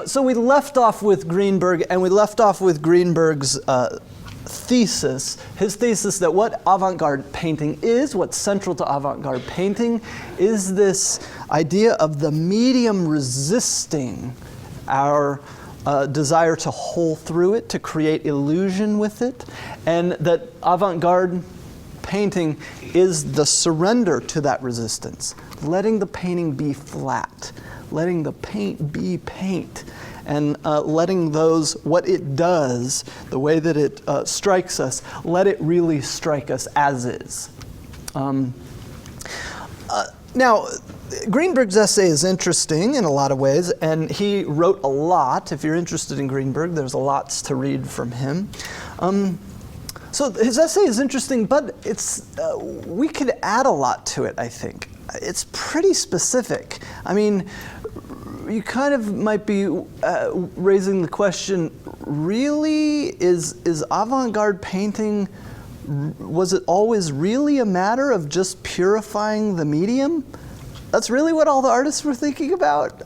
So we left off with Greenberg, and we left off with Greenberg's thesis, his thesis that what avant-garde painting is, what's central to avant-garde painting, is this idea of the medium resisting our desire to hole through it, to create illusion with it, and that avant-garde painting is the surrender to that resistance, letting the painting be flat, letting the paint be paint, and letting what it does, the way that it strikes us, let it really strike us as is. Now, Greenberg's essay is interesting in a lot of ways, and he wrote a lot. If you're interested in Greenberg, there's lots to read from him. So his essay is interesting, but we could add a lot to it, I think. It's pretty specific. I mean, you kind of might be raising the question, really, is avant-garde painting, was it always really a matter of just purifying the medium? That's really what all the artists were thinking about?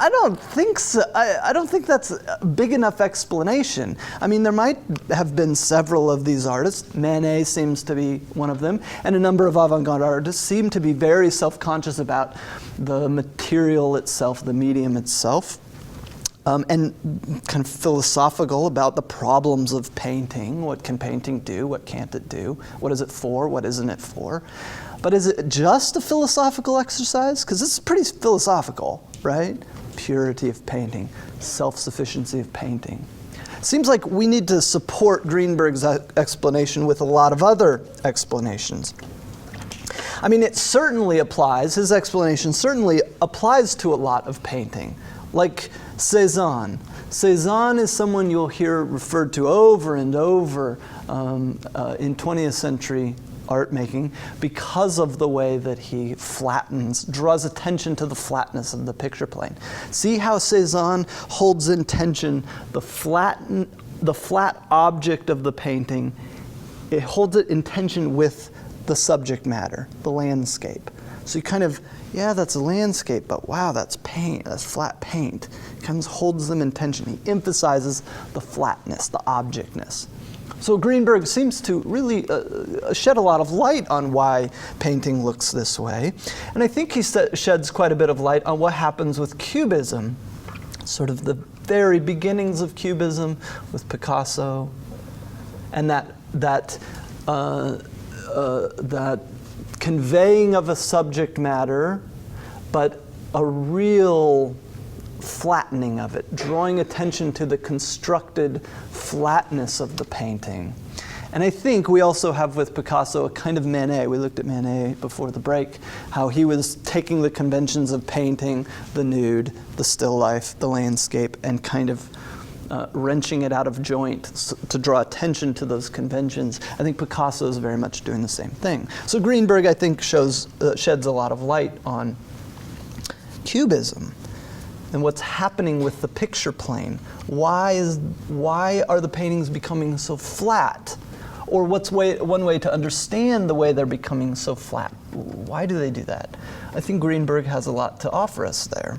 I don't think so. I don't think that's a big enough explanation. I mean, there might have been several of these artists. Manet seems to be one of them, and a number of avant-garde artists seem to be very self-conscious about the material itself, the medium itself, and kind of philosophical about the problems of painting. What can painting do? What can't it do? What is it for? What isn't it for? But is it just a philosophical exercise? Because this is pretty philosophical, right? Purity of painting, self-sufficiency of painting. Seems like we need to support Greenberg's explanation with a lot of other explanations. I mean, it certainly applies, his explanation certainly applies to a lot of painting, like Cézanne. Cézanne is someone you'll hear referred to over and over in 20th century art making because of the way that he draws attention to the flatness of the picture plane. See how Cézanne holds in tension the flat object of the painting. It holds it in tension with the subject matter, the landscape. So you kind of, yeah, that's a landscape, but wow, that's paint, that's flat paint. It kind of holds them in tension. He emphasizes the flatness, the objectness. So Greenberg seems to really shed a lot of light on why painting looks this way. And I think he sheds quite a bit of light on what happens with Cubism, sort of the very beginnings of Cubism with Picasso, and that conveying of a subject matter, but a real flattening of it, drawing attention to the constructed flatness of the painting. And I think we also have with Picasso a kind of Manet. We looked at Manet before the break, how he was taking the conventions of painting, the nude, the still life, the landscape, and kind of wrenching it out of joint to draw attention to those conventions. I think Picasso is very much doing the same thing. So Greenberg, I think, sheds a lot of light on Cubism and what's happening with the picture plane. Why are the paintings becoming so flat? Or what's one way to understand the way they're becoming so flat? Why do they do that? I think Greenberg has a lot to offer us there.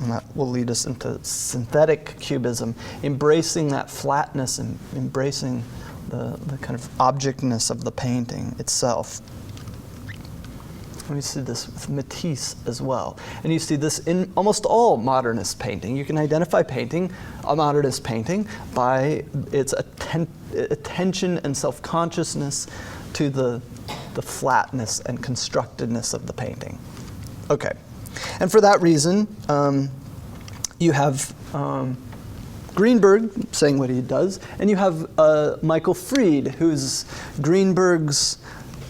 And that will lead us into synthetic cubism, embracing that flatness and embracing the kind of objectness of the painting itself. We see this with Matisse as well. And you see this in almost all modernist painting. You can identify a modernist painting, by its attention and self-consciousness to the flatness and constructedness of the painting. Okay. And for that reason, you have Greenberg saying what he does, and you have Michael Fried, who's Greenberg's,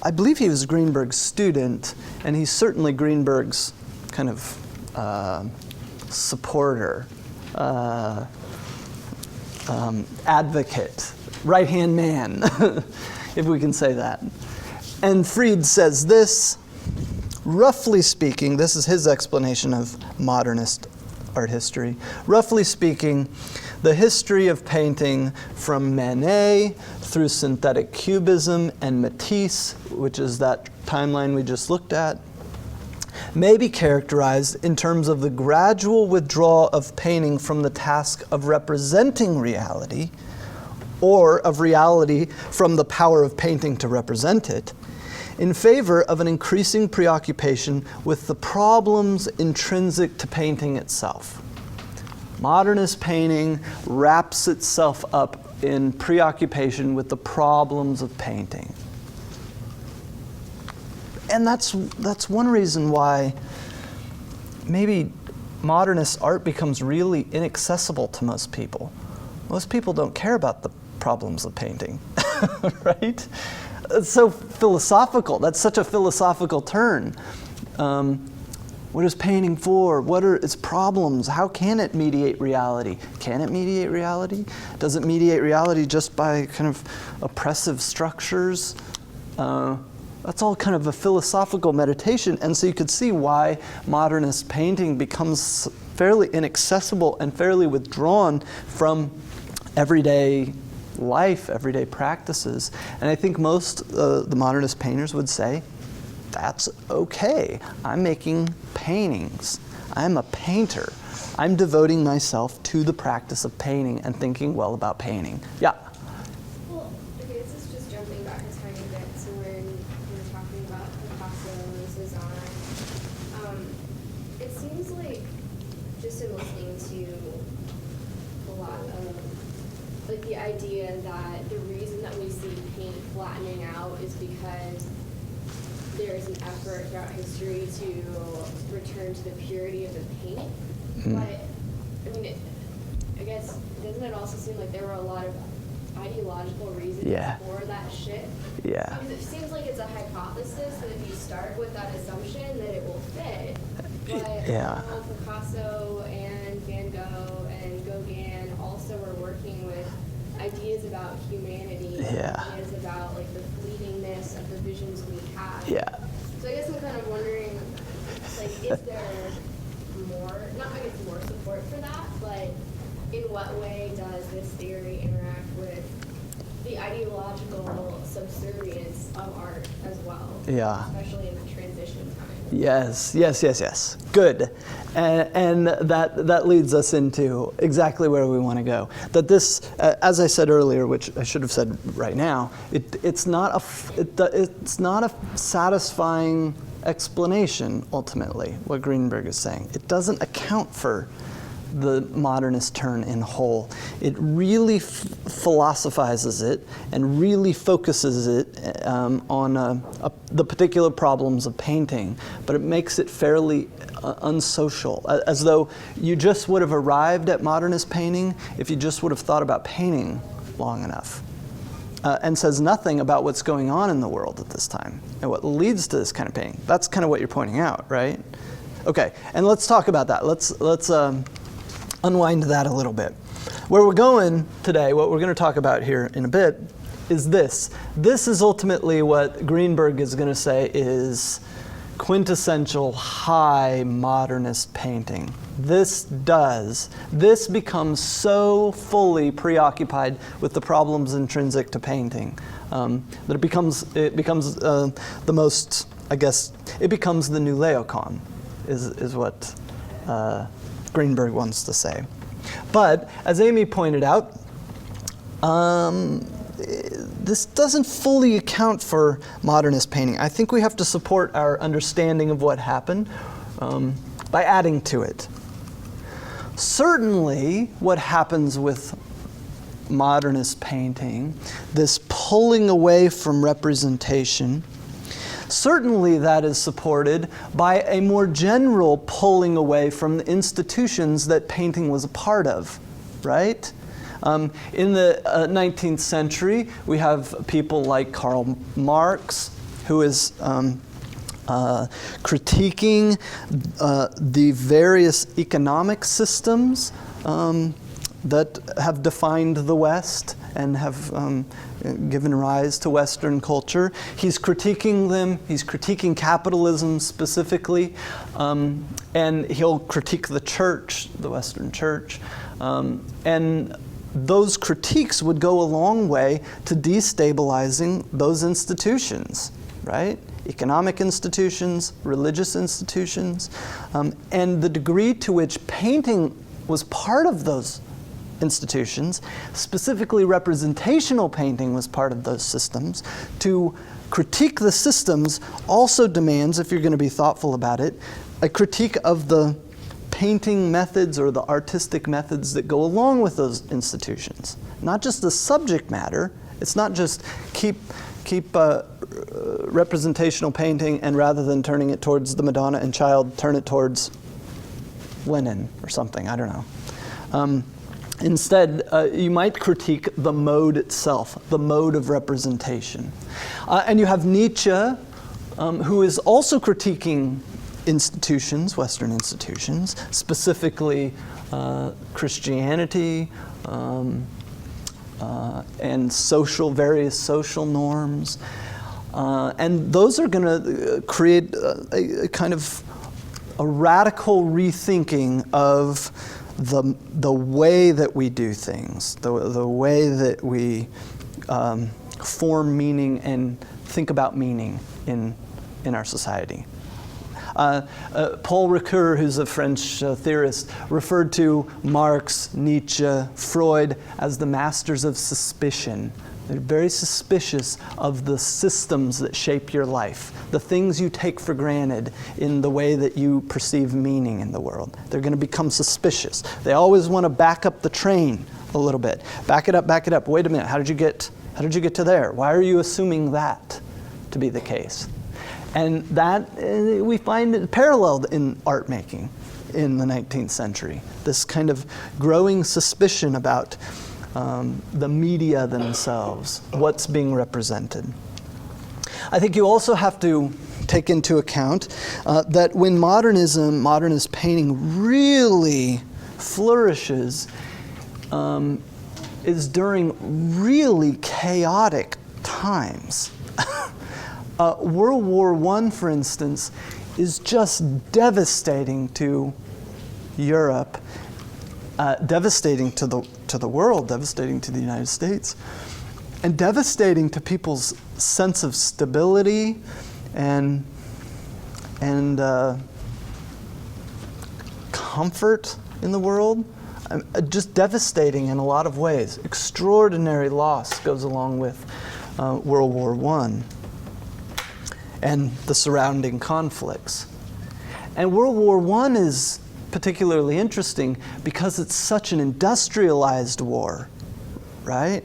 I believe he was Greenberg's student, and he's certainly Greenberg's kind of supporter, advocate, right-hand man, if we can say that. And Fried says this, roughly speaking, this is his explanation of modernist art history. Roughly speaking, the history of painting from Manet through synthetic cubism and Matisse, which is that timeline we just looked at, may be characterized in terms of the gradual withdrawal of painting from the task of representing reality, or of reality from the power of painting to represent it, in favor of an increasing preoccupation with the problems intrinsic to painting itself. Modernist painting wraps itself up in preoccupation with the problems of painting. And that's one reason why maybe modernist art becomes really inaccessible to most people. Most people don't care about the problems of painting, right? It's so philosophical. That's such a philosophical turn. What is painting for? What are its problems? How can it mediate reality? Can it mediate reality? Does it mediate reality just by kind of oppressive structures? That's all kind of a philosophical meditation, and so you could see why modernist painting becomes fairly inaccessible and fairly withdrawn from everyday life, everyday practices. And I think most the modernist painters would say, that's okay. I'm making paintings. I'm a painter. I'm devoting myself to the practice of painting and thinking well about painting. Yeah? Well, okay, this is just jumping back a tiny bit. So when you were talking about Picasso and Cezanne, it seems like, just in listening to a lot of, like, the idea that the reason that we see paint flattening out is because there is an effort throughout history to return to the purity of the paint. But, I mean, I guess, doesn't it also seem like there were a lot of ideological reasons for that shift? Yeah. Because it seems like it's a hypothesis that if you start with that assumption, that it will fit. But Picasso and Van Gogh and Gauguin also were working with ideas about humanity, ideas about like the fleetingness of the visions we have. Yeah. So I guess I'm kind of wondering, like, is there more, not I guess more support for that, but in what way does this theory interact with the ideological subservience of art as well? Yeah. Especially in the transition time. Yes. Good. And that leads us into exactly where we want to go. That this, as I said earlier, which I should have said right now, it's not a satisfying explanation, ultimately, what Greenberg is saying. It doesn't account for the modernist turn in whole. It really philosophizes it and really focuses it on the particular problems of painting, but it makes it fairly unsocial, as though you just would have arrived at modernist painting if you just would have thought about painting long enough. And says nothing about what's going on in the world at this time and what leads to this kind of painting. That's kind of what you're pointing out, right? Okay, and let's talk about that. Let's unwind that a little bit. Where we're going today, what we're going to talk about here in a bit, is this. This is ultimately what Greenberg is going to say is quintessential high modernist painting. This becomes so fully preoccupied with the problems intrinsic to painting that it becomes the most, I guess, it becomes the new Laocoon, is what Greenberg wants to say. But as Amy pointed out, this doesn't fully account for modernist painting. I think we have to support our understanding of what happened by adding to it. Certainly, what happens with modernist painting, this pulling away from representation, certainly that is supported by a more general pulling away from the institutions that painting was a part of, right? In the 19th century, we have people like Karl Marx, who is critiquing the various economic systems that have defined the West and have given rise to Western culture. He's critiquing them. He's critiquing capitalism specifically, and he'll critique the church, the Western church, and those critiques would go a long way to destabilizing those institutions, right? economic institutions, religious institutions, and the degree to which painting was part of those institutions, specifically representational painting was part of those systems. To critique the systems also demands, if you're going to be thoughtful about it, a critique of the painting methods or the artistic methods that go along with those institutions. Not just the subject matter. It's not just keep representational painting, and rather than turning it towards the Madonna and Child, turn it towards Lenin or something, I don't know. Instead, you might critique the mode itself, the mode of representation. And you have Nietzsche, who is also critiquing institutions, Western institutions, specifically Christianity, and various social norms. And those are going to create a kind of a radical rethinking of the way that we do things, the way that we form meaning and think about meaning in our society. Paul Ricoeur, who's a French theorist, referred to Marx, Nietzsche, Freud as the masters of suspicion. They're very suspicious of the systems that shape your life, the things you take for granted in the way that you perceive meaning in the world. They're going to become suspicious. They always want to back up the train a little bit. Back it up, back it up. Wait a minute, how did you get to there? Why are you assuming that to be the case? And that we find paralleled in art making in the 19th century. This kind of growing suspicion about the media themselves, what's being represented. I think you also have to take into account that when modernist painting really flourishes, is during really chaotic times. World War I, for instance, is just devastating to Europe, devastating to the world, devastating to the United States, and devastating to people's sense of stability and comfort in the world. Just devastating in a lot of ways. Extraordinary loss goes along with World War I and the surrounding conflicts. And World War I is particularly interesting because it's such an industrialized war, right?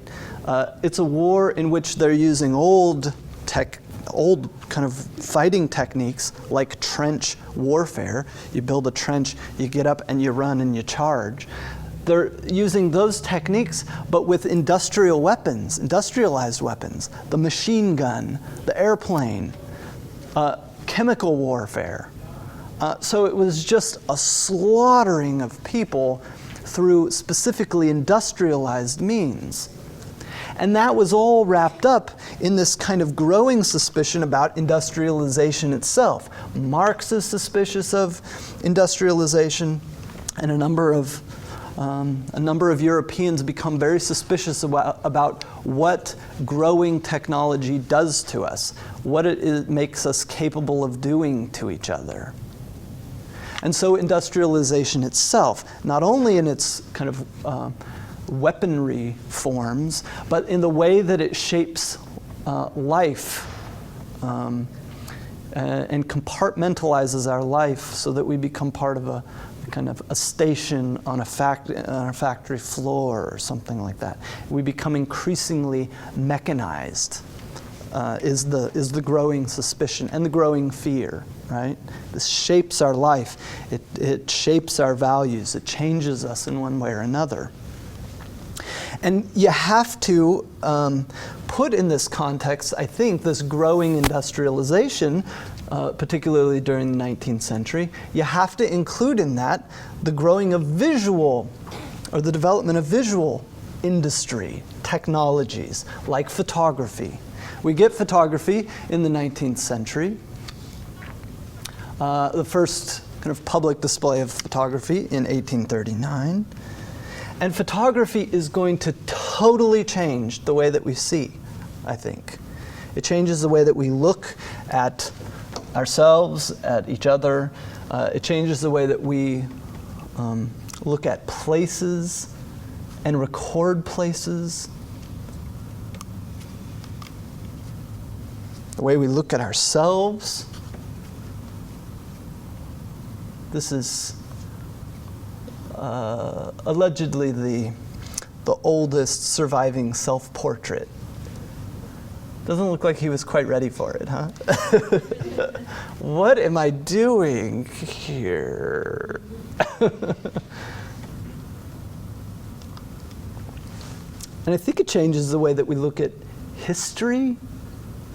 It's a war in which they're using old kind of fighting techniques like trench warfare. You build a trench, you get up and you run and you charge. They're using those techniques, but with industrial weapons, industrialized weapons, the machine gun, the airplane, chemical warfare. So it was just a slaughtering of people through specifically industrialized means. And that was all wrapped up in this kind of growing suspicion about industrialization itself. Marx is suspicious of industrialization, and a number of Europeans become very suspicious about what growing technology does to us, what it makes us capable of doing to each other. And so industrialization itself, not only in its kind of weaponry forms, but in the way that it shapes life and compartmentalizes our life so that we become part of a kind of a station on a factory floor or something like that. We become increasingly mechanized is the growing suspicion and the growing fear, right? This shapes our life. It shapes our values. It changes us in one way or another. And you have to put in this context, I think, this growing industrialization, particularly during the 19th century, you have to include in that the growing of visual, or the development of visual industry, technologies, like photography. We get photography in the 19th century. The first kind of public display of photography in 1839. And photography is going to totally change the way that we see, I think. It changes the way that we look at ourselves, at each other. It changes the way that we look at places and record places. The way we look at ourselves. This is allegedly the oldest surviving self-portrait. Doesn't look like he was quite ready for it, huh? What am I doing here? And I think it changes the way that we look at history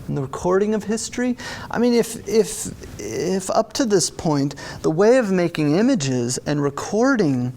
and the recording of history. I mean, if up to this point, the way of making images and recording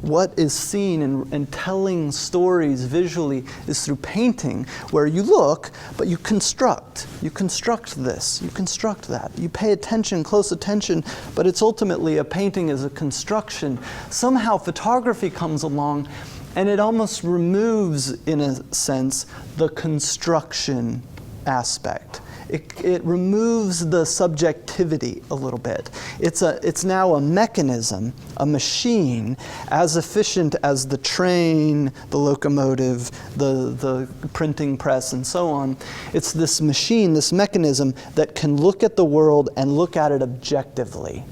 what is seen and telling stories visually is through painting, where you look, but you construct. You construct this, you construct that. You pay attention, close attention, but it's ultimately a painting is a construction. Somehow photography comes along and it almost removes, in a sense, the construction aspect. It removes the subjectivity a little bit. It's now a mechanism, a machine, as efficient as the train, the locomotive, the printing press, and so on. It's this machine, this mechanism that can look at the world and look at it objectively.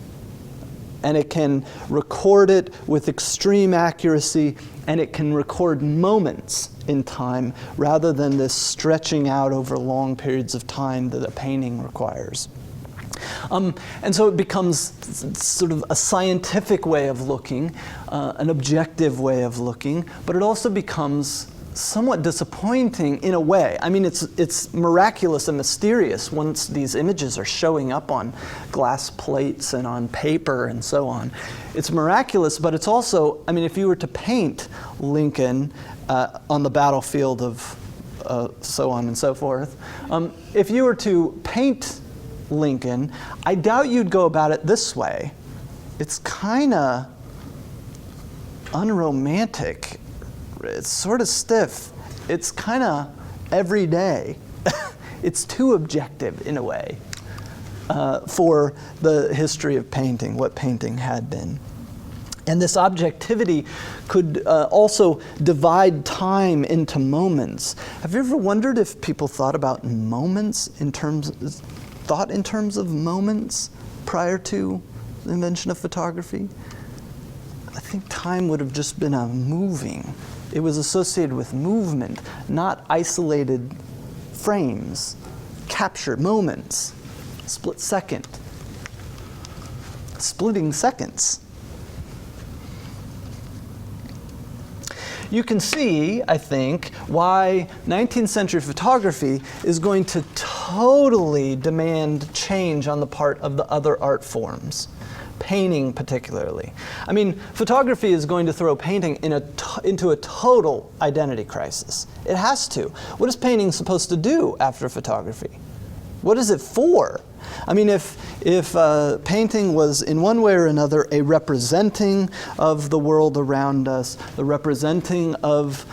And it can record it with extreme accuracy, and it can record moments in time rather than this stretching out over long periods of time that a painting requires. And so it becomes sort of a scientific way of looking, an objective way of looking, but it also becomes somewhat disappointing in a way. I mean, it's miraculous and mysterious once these images are showing up on glass plates and on paper and so on. It's miraculous, but it's also, I mean, if you were to paint Lincoln on the battlefield of so on and so forth, if you were to paint Lincoln, I doubt you'd go about it this way. It's kind of unromantic. It's sort of stiff. It's kind of everyday. It's too objective in a way for the history of painting, what painting had been. And this objectivity could also divide time into moments. Have you ever wondered if people thought about moments in terms of moments prior to the invention of photography? I think time would have just been a moving. It was associated with movement, not isolated frames, captured moments, split second, splitting seconds. You can see, I think, why 19th century photography is going to totally demand change on the part of the other art forms. Painting particularly. I mean, photography is going to throw painting into a total identity crisis. It has to. What is painting supposed to do after photography? What is it for? I mean, if painting was in one way or another a representing of the world around us, the representing of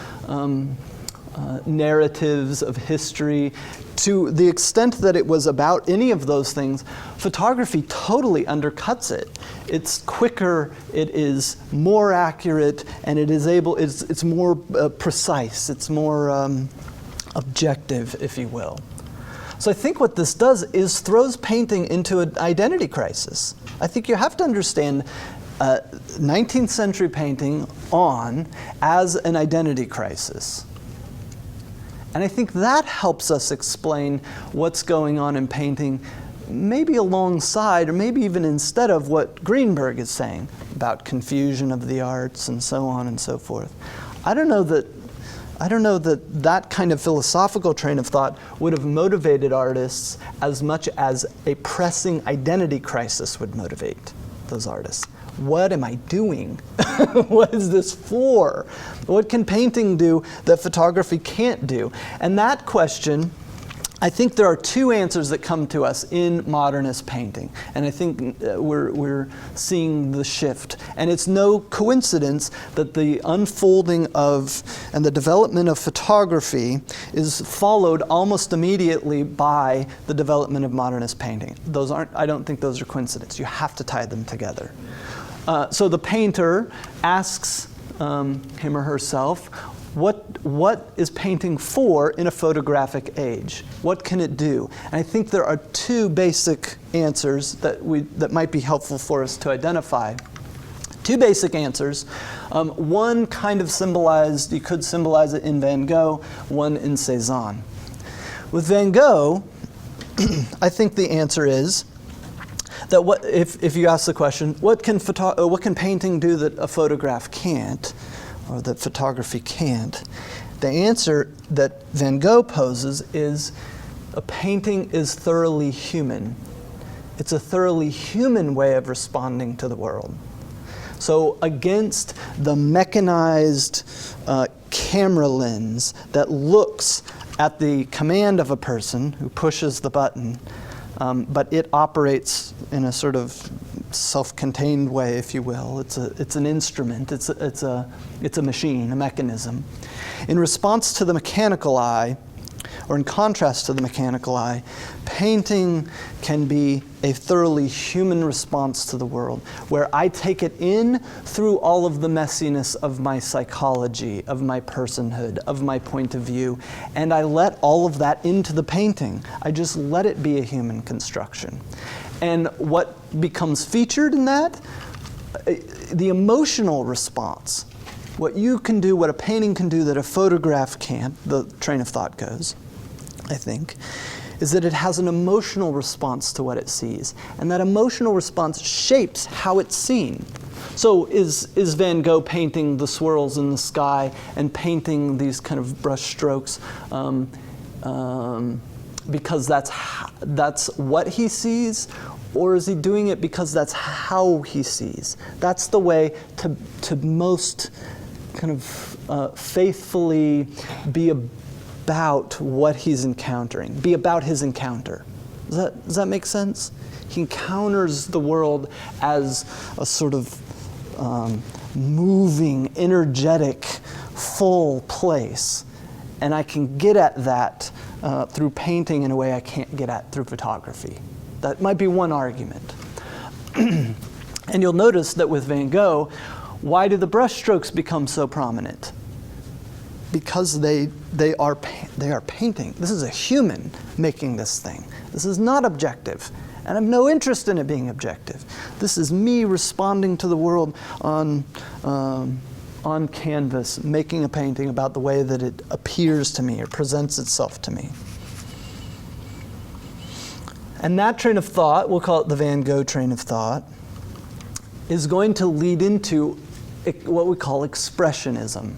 narratives of history, to the extent that it was about any of those things, photography totally undercuts it. It's quicker, it is more accurate, and it's more precise, it's more objective, if you will. So I think what this does is throws painting into an identity crisis. I think you have to understand 19th century painting on as an identity crisis. And I think that helps us explain what's going on in painting, maybe alongside or maybe even instead of what Greenberg is saying about confusion of the arts and so on and so forth. I don't know that kind of philosophical train of thought would have motivated artists as much as a pressing identity crisis would motivate those artists. What am I doing? What is this for? What can painting do that photography can't do? And that question I think there are two answers that come to us in modernist painting, and I think we're seeing the shift. And it's no coincidence that the unfolding of and the development of photography is followed almost immediately by the development of modernist painting. I don't think those are coincidences. You have to tie them together. So the painter asks him or herself, what is painting for in a photographic age? What can it do? And I think there are two basic answers that might be helpful for us to identify. Two basic answers. One kind of symbolized, you could symbolize it in Van Gogh, one in Cézanne. With Van Gogh, I think the answer is that if you ask the question, what can painting do that a photograph can't, or that photography can't? The answer that Van Gogh poses is a painting is thoroughly human. It's a thoroughly human way of responding to the world. So against the mechanized camera lens that looks at the command of a person who pushes the button, but it operates in a sort of self-contained way, if you will. It's an instrument. It's a machine, a mechanism. In response to the mechanical eye, or in contrast to the mechanical eye, painting can be a thoroughly human response to the world, where I take it in through all of the messiness of my psychology, of my personhood, of my point of view, and I let all of that into the painting. I just let it be a human construction. And what becomes featured in that? The emotional response. What you can do, what a painting can do that a photograph can't, the train of thought goes, I think, is that it has an emotional response to what it sees. And that emotional response shapes how it's seen. So is Van Gogh painting the swirls in the sky and painting these kind of brush strokes because that's what he sees? Or is he doing it because that's how he sees? That's the way to most kind of faithfully be about what he's encountering, be about his encounter. Does that make sense? He encounters the world as a sort of moving, energetic, full place. And I can get at that through painting in a way I can't get at through photography. That might be one argument. And you'll notice that with Van Gogh, why do the brush strokes become so prominent? Because they are painting. This is a human making this thing. This is not objective. And I have no interest in it being objective. This is me responding to the world on canvas, making a painting about the way that it appears to me or presents itself to me. And that train of thought, we'll call it the Van Gogh train of thought, is going to lead into what we call expressionism,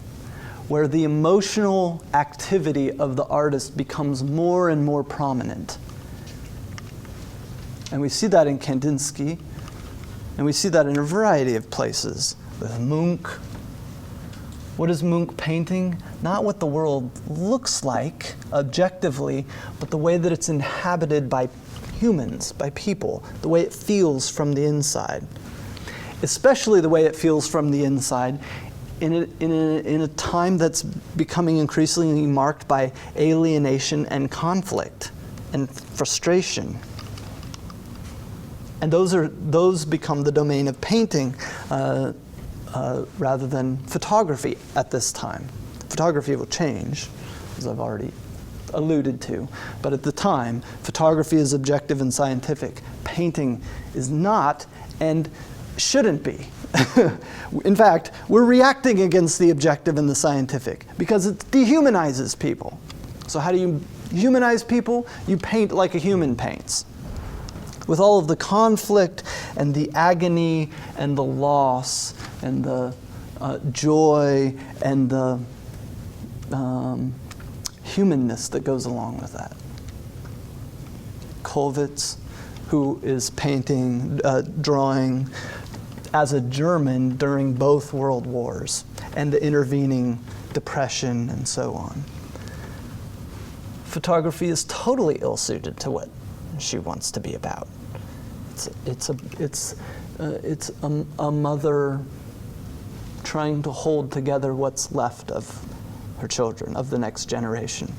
where the emotional activity of the artist becomes more and more prominent. And we see that in Kandinsky, and we see that in a variety of places. With Munch. What is Munch painting? Not what the world looks like objectively, but the way that it's inhabited by humans, by people, the way it feels from the inside. Especially the way it feels from the inside in a time that's becoming increasingly marked by alienation and conflict and frustration. And those become the domain of painting rather than photography at this time. Photography will change, as I've already alluded to. But at the time, photography is objective and scientific. Painting is not and shouldn't be. In fact, we're reacting against the objective and the scientific because it dehumanizes people. So how do you humanize people? You paint like a human paints, with all of the conflict and the agony and the loss and the joy and the humanness that goes along with that. Kollwitz, who is painting, drawing as a German during both world wars and the intervening depression and so on. photography is totally ill-suited to what she wants to be about. It's a mother trying to hold together what's left of her children, of the next generation,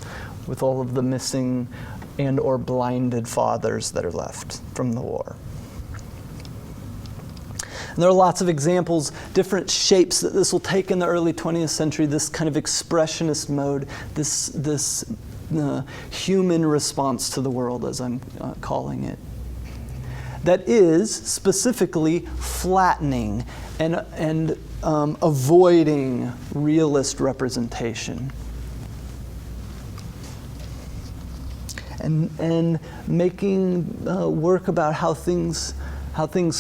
with all of the missing and or blinded fathers that are left from the war. And there are lots of examples, different shapes that this will take in the early 20th century, this kind of expressionist mode, this human response to the world, as I'm calling it, that is specifically flattening and avoiding realist representation. And making work about how things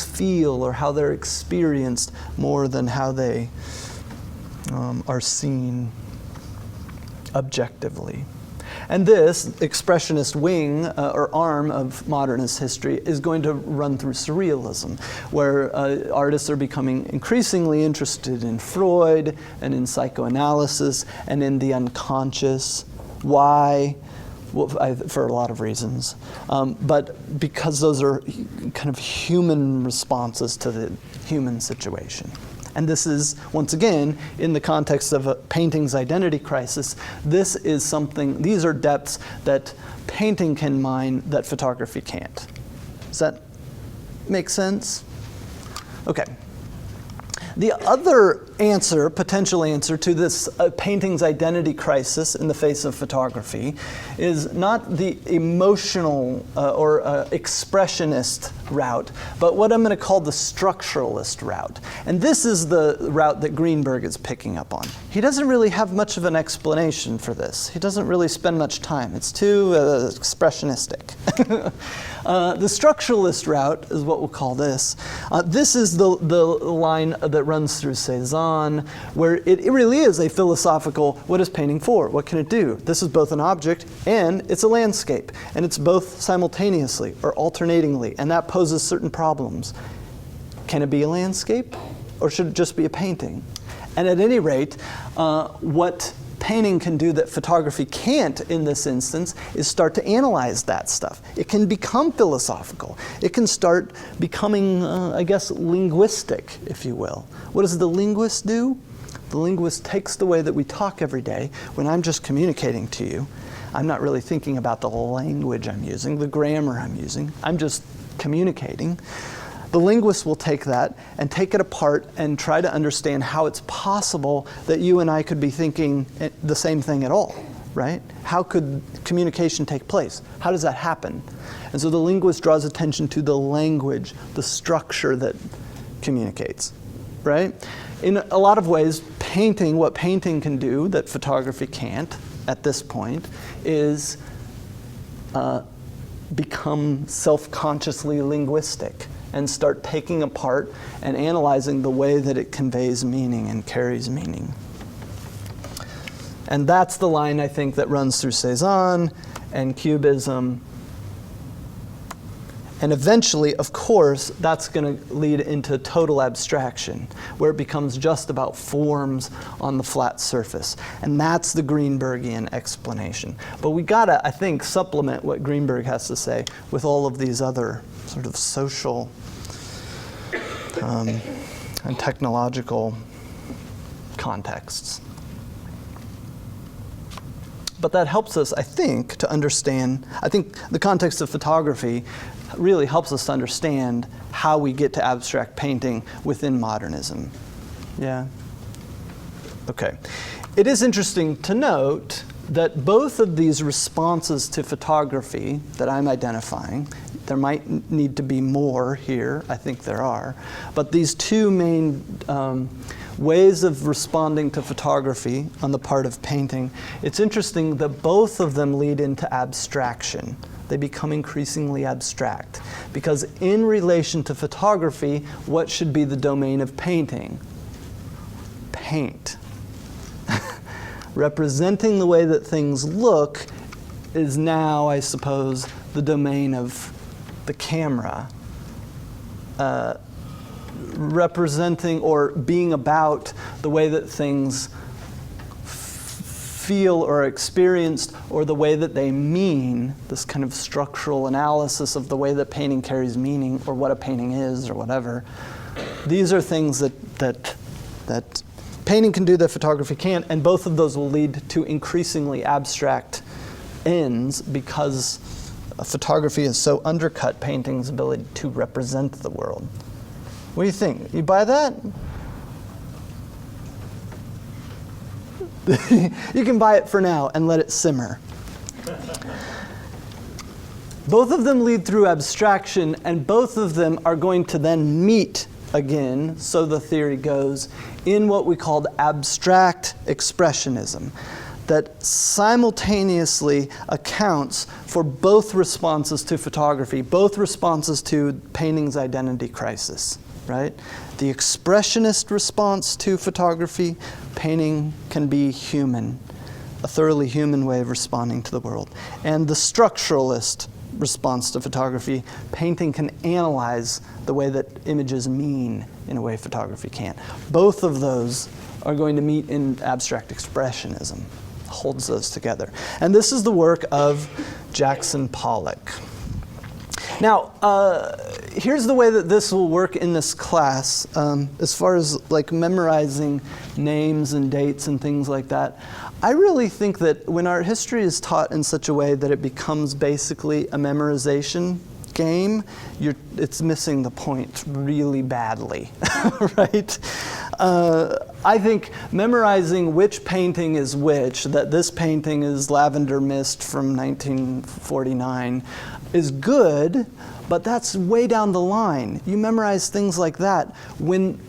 feel or how they're experienced more than how they are seen objectively. And this expressionist wing or arm of modernist history is going to run through surrealism, where artists are becoming increasingly interested in Freud and in psychoanalysis and in the unconscious. Why? Well, for a lot of reasons, but because those are kind of human responses to the human situation. And this is, once again, in the context of a painting's identity crisis, this is something, these are depths that painting can mine that photography can't. Does that make sense? Okay. The other answer, potential answer to this painting's identity crisis in the face of photography is not the emotional or expressionist route, but what I'm going to call the structuralist route. And this is the route that Greenberg is picking up on. He doesn't really have much of an explanation for this. He doesn't really spend much time. It's too expressionistic. The structuralist route is what we'll call this. This is the line that runs through Cézanne, where it really is a philosophical, what is painting for? What can it do? This is both an object and it's a landscape. And it's both simultaneously or alternatingly, and that poses certain problems. Can it be a landscape or should it just be a painting? And at any rate, what painting can do that photography can't in this instance is start to analyze that stuff. It can become philosophical. It can start becoming, I guess, linguistic, if you will. What does the linguist do? The linguist takes the way that we talk every day. When I'm just communicating to you, I'm not really thinking about the language I'm using, the grammar I'm using. I'm just communicating. The linguist will take that and take it apart and try to understand how it's possible that you and I could be thinking the same thing at all, right? How could communication take place? How does that happen? And so the linguist draws attention to the language, the structure that communicates, right? In a lot of ways, painting, what painting can do that photography can't at this point is become self-consciously linguistic and start taking apart and analyzing the way that it conveys meaning and carries meaning. And that's the line, I think, that runs through Cézanne and Cubism. And eventually, of course, that's going to lead into total abstraction, where it becomes just about forms on the flat surface. And that's the Greenbergian explanation. But we gotta, I think, supplement what Greenberg has to say with all of these other sort of social and technological contexts. But that helps us, I think, to understand, I think the context of photography really helps us to understand how we get to abstract painting within modernism. Yeah? Okay. It is interesting to note that both of these responses to photography that I'm identifying, there might need to be more here, I think there are, but these two main ways of responding to photography on the part of painting, it's interesting that both of them lead into abstraction. They become increasingly abstract. Because in relation to photography, what should be the domain of painting? Paint. Representing the way that things look is now, I suppose, the domain of the camera. Representing or being about the way that things feel or are experienced, or the way that they mean, this kind of structural analysis of the way that painting carries meaning, or what a painting is, or whatever. These are things that painting can do that photography can't, and both of those will lead to increasingly abstract ends because photography has so undercut painting's ability to represent the world. What do you think? You buy that? You can buy it for now and let it simmer. Both of them lead through abstraction, and both of them are going to then meet again, so the theory goes, in what we called abstract expressionism, that simultaneously accounts for both responses to photography, both responses to painting's identity crisis, right? The expressionist response to photography, painting can be human, a thoroughly human way of responding to the world. And the structuralist response to photography, painting can analyze the way that images mean in a way photography can't. Both of those are going to meet in abstract expressionism, holds those together. And this is the work of Jackson Pollock. Now, here's the way that this will work in this class, as far as like memorizing names and dates and things like that. I really think that when art history is taught in such a way that it becomes basically a memorization game, it's missing the point really badly, right? I think memorizing which painting is which, that this painting is Lavender Mist from 1949, is good, but that's way down the line. You memorize things like that when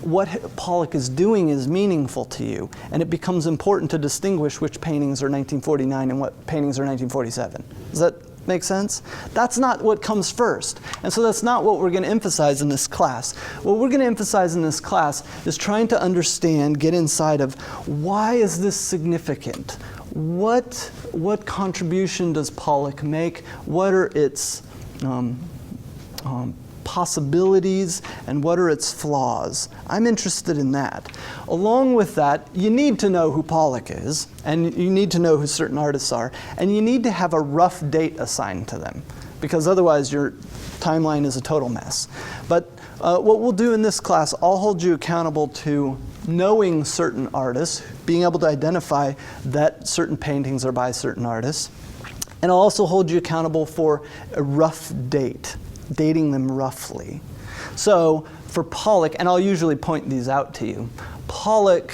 what Pollock is doing is meaningful to you, and it becomes important to distinguish which paintings are 1949 and what paintings are 1947. Does that make sense? That's not what comes first. And so that's not what we're going to emphasize in this class. What we're going to emphasize in this class is trying to understand, get inside of, why is this significant? What contribution does Pollock make? What are its possibilities, and what are its flaws? I'm interested in that. Along with that, you need to know who Pollock is, and you need to know who certain artists are, and you need to have a rough date assigned to them, because otherwise your timeline is a total mess. But what we'll do in this class, I'll hold you accountable to knowing certain artists, being able to identify that certain paintings are by certain artists, and I'll also hold you accountable for a rough date, dating them roughly. So for Pollock, and I'll usually point these out to you, Pollock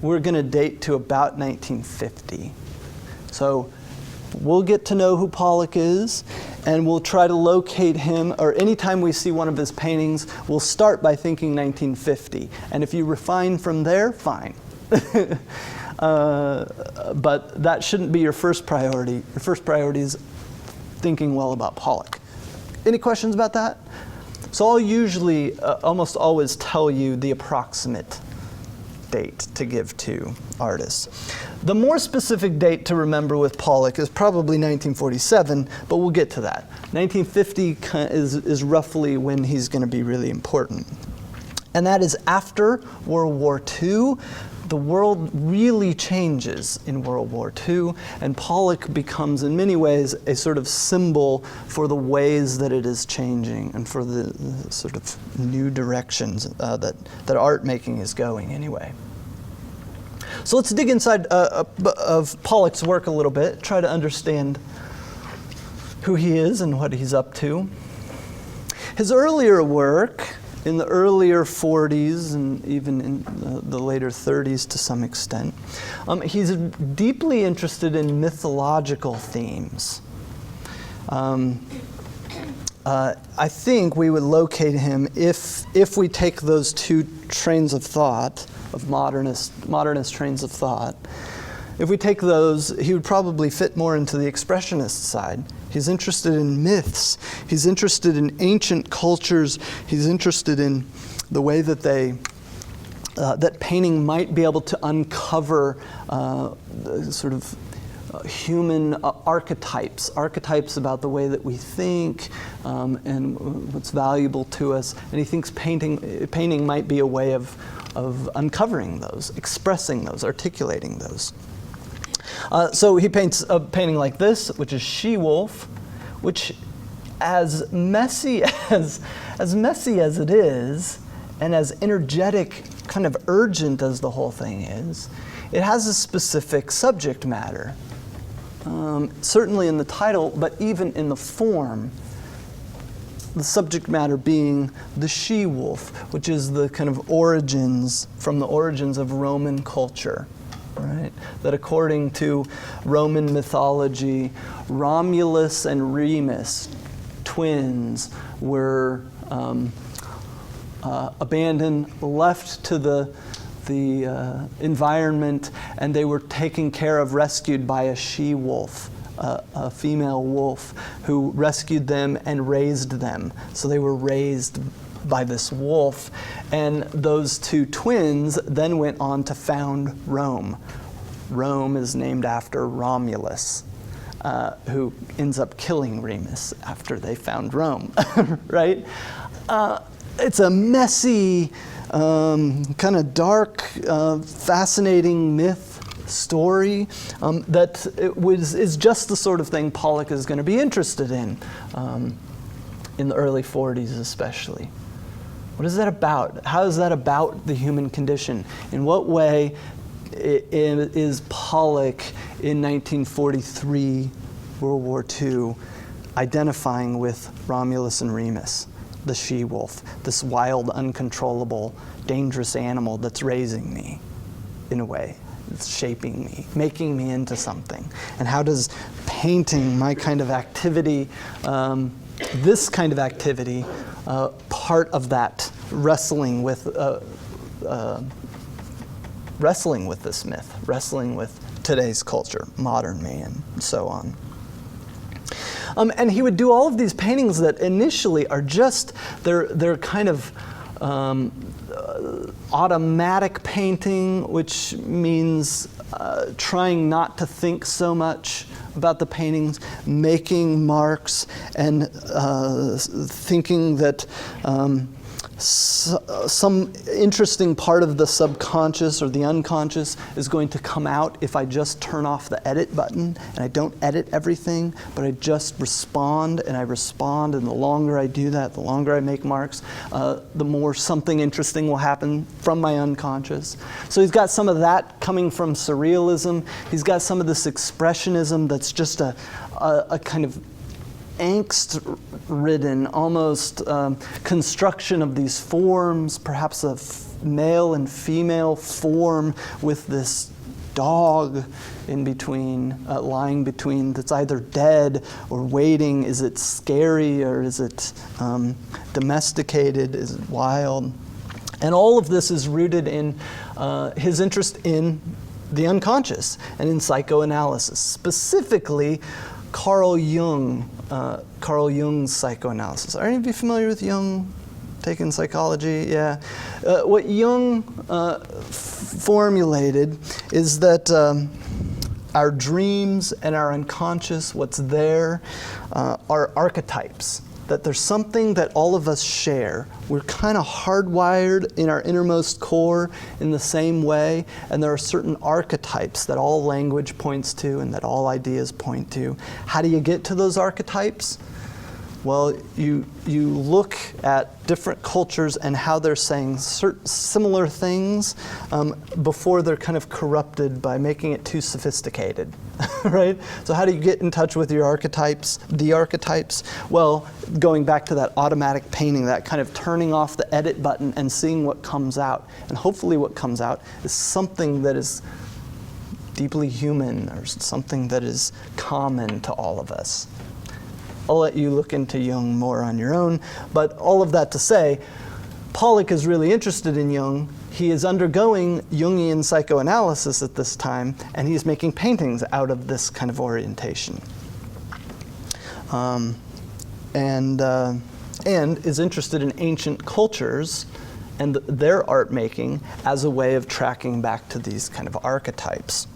we're going to date to about 1950. So we'll get to know who Pollock is, and we'll try to locate him, or anytime we see one of his paintings, we'll start by thinking 1950. And if you refine from there, fine. But that shouldn't be your first priority. Your first priority is thinking well about Pollock. Any questions about that? So I'll usually almost always tell you the approximate date to give to artists. The more specific date to remember with Pollock is probably 1947, but we'll get to that. 1950 is roughly when he's going to be really important. And that is after World War II. The world really changes in World War II, and Pollock becomes, in many ways, a sort of symbol for the ways that it is changing and for the sort of new directions that art making is going anyway. So let's dig inside of Pollock's work a little bit, try to understand who he is and what he's up to. His earlier work, in the earlier 40s and even in the later 30s to some extent, he's deeply interested in mythological themes. I think we would locate him if we take those two trains of thought, of modernist trains of thought. If we take those, he would probably fit more into the expressionist side. He's interested in myths. He's interested in ancient cultures. He's interested in the way that that painting might be able to uncover sort of human archetypes about the way that we think and what's valuable to us. And he thinks painting might be a way of uncovering those, expressing those, articulating those. So he paints a painting like this, which is She-Wolf, which as messy as it is, and as energetic, kind of urgent as the whole thing is, it has a specific subject matter. Certainly in the title, but even in the form. The subject matter being the she-wolf, which is the kind of origins, from the origins of Roman culture, right? That according to Roman mythology, Romulus and Remus, twins, were abandoned, left to the environment, and they were taken care of, rescued by a she-wolf, a female wolf who rescued them and raised them. So they were raised by this wolf, and those two twins then went on to found Rome. Rome is named after Romulus, who ends up killing Remus after they found Rome, right? It's a messy, kind of dark, fascinating myth story that is just the sort of thing Pollock is going to be interested in the early 40s especially. What is that about? How is that about the human condition? In what way is Pollock in 1943, World War II, identifying with Romulus and Remus, the she-wolf, this wild, uncontrollable, dangerous animal that's raising me, in a way? It's shaping me, making me into something. And how does painting, my kind of activity, this kind of activity, part of that wrestling with this myth, wrestling with today's culture, modern me, and so on. And he would do all of these paintings that initially are just, they're kind of automatic painting, which means trying not to think so much about the paintings, making marks, and thinking that some interesting part of the subconscious or the unconscious is going to come out if I just turn off the edit button and I don't edit everything, but I just respond, and the longer I do that, the longer I make marks, the more something interesting will happen from my unconscious. So he's got some of that coming from surrealism. He's got some of this expressionism that's just a kind of angst-ridden, almost construction of these forms, perhaps a male and female form with this dog in between, lying between, that's either dead or waiting. Is it scary, or is it domesticated? Is it wild? And all of this is rooted in his interest in the unconscious and in psychoanalysis, specifically Carl Jung's psychoanalysis. Are any of you familiar with Jung, taking psychology? Yeah. What Jung formulated is that our dreams and our unconscious, what's there, are archetypes. That there's something that all of us share. We're kind of hardwired in our innermost core in the same way, and there are certain archetypes that all language points to and that all ideas point to. How do you get to those archetypes? Well, you look at different cultures and how they're saying certain similar things before they're kind of corrupted by making it too sophisticated, right? So how do you get in touch with your archetypes, the archetypes? Well, going back to that automatic painting, that kind of turning off the edit button and seeing what comes out. And hopefully what comes out is something that is deeply human, or something that is common to all of us. I'll let you look into Jung more on your own, but all of that to say, Pollock is really interested in Jung. He is undergoing Jungian psychoanalysis at this time, and he's making paintings out of this kind of orientation. And is interested in ancient cultures and their art making as a way of tracking back to these kind of archetypes,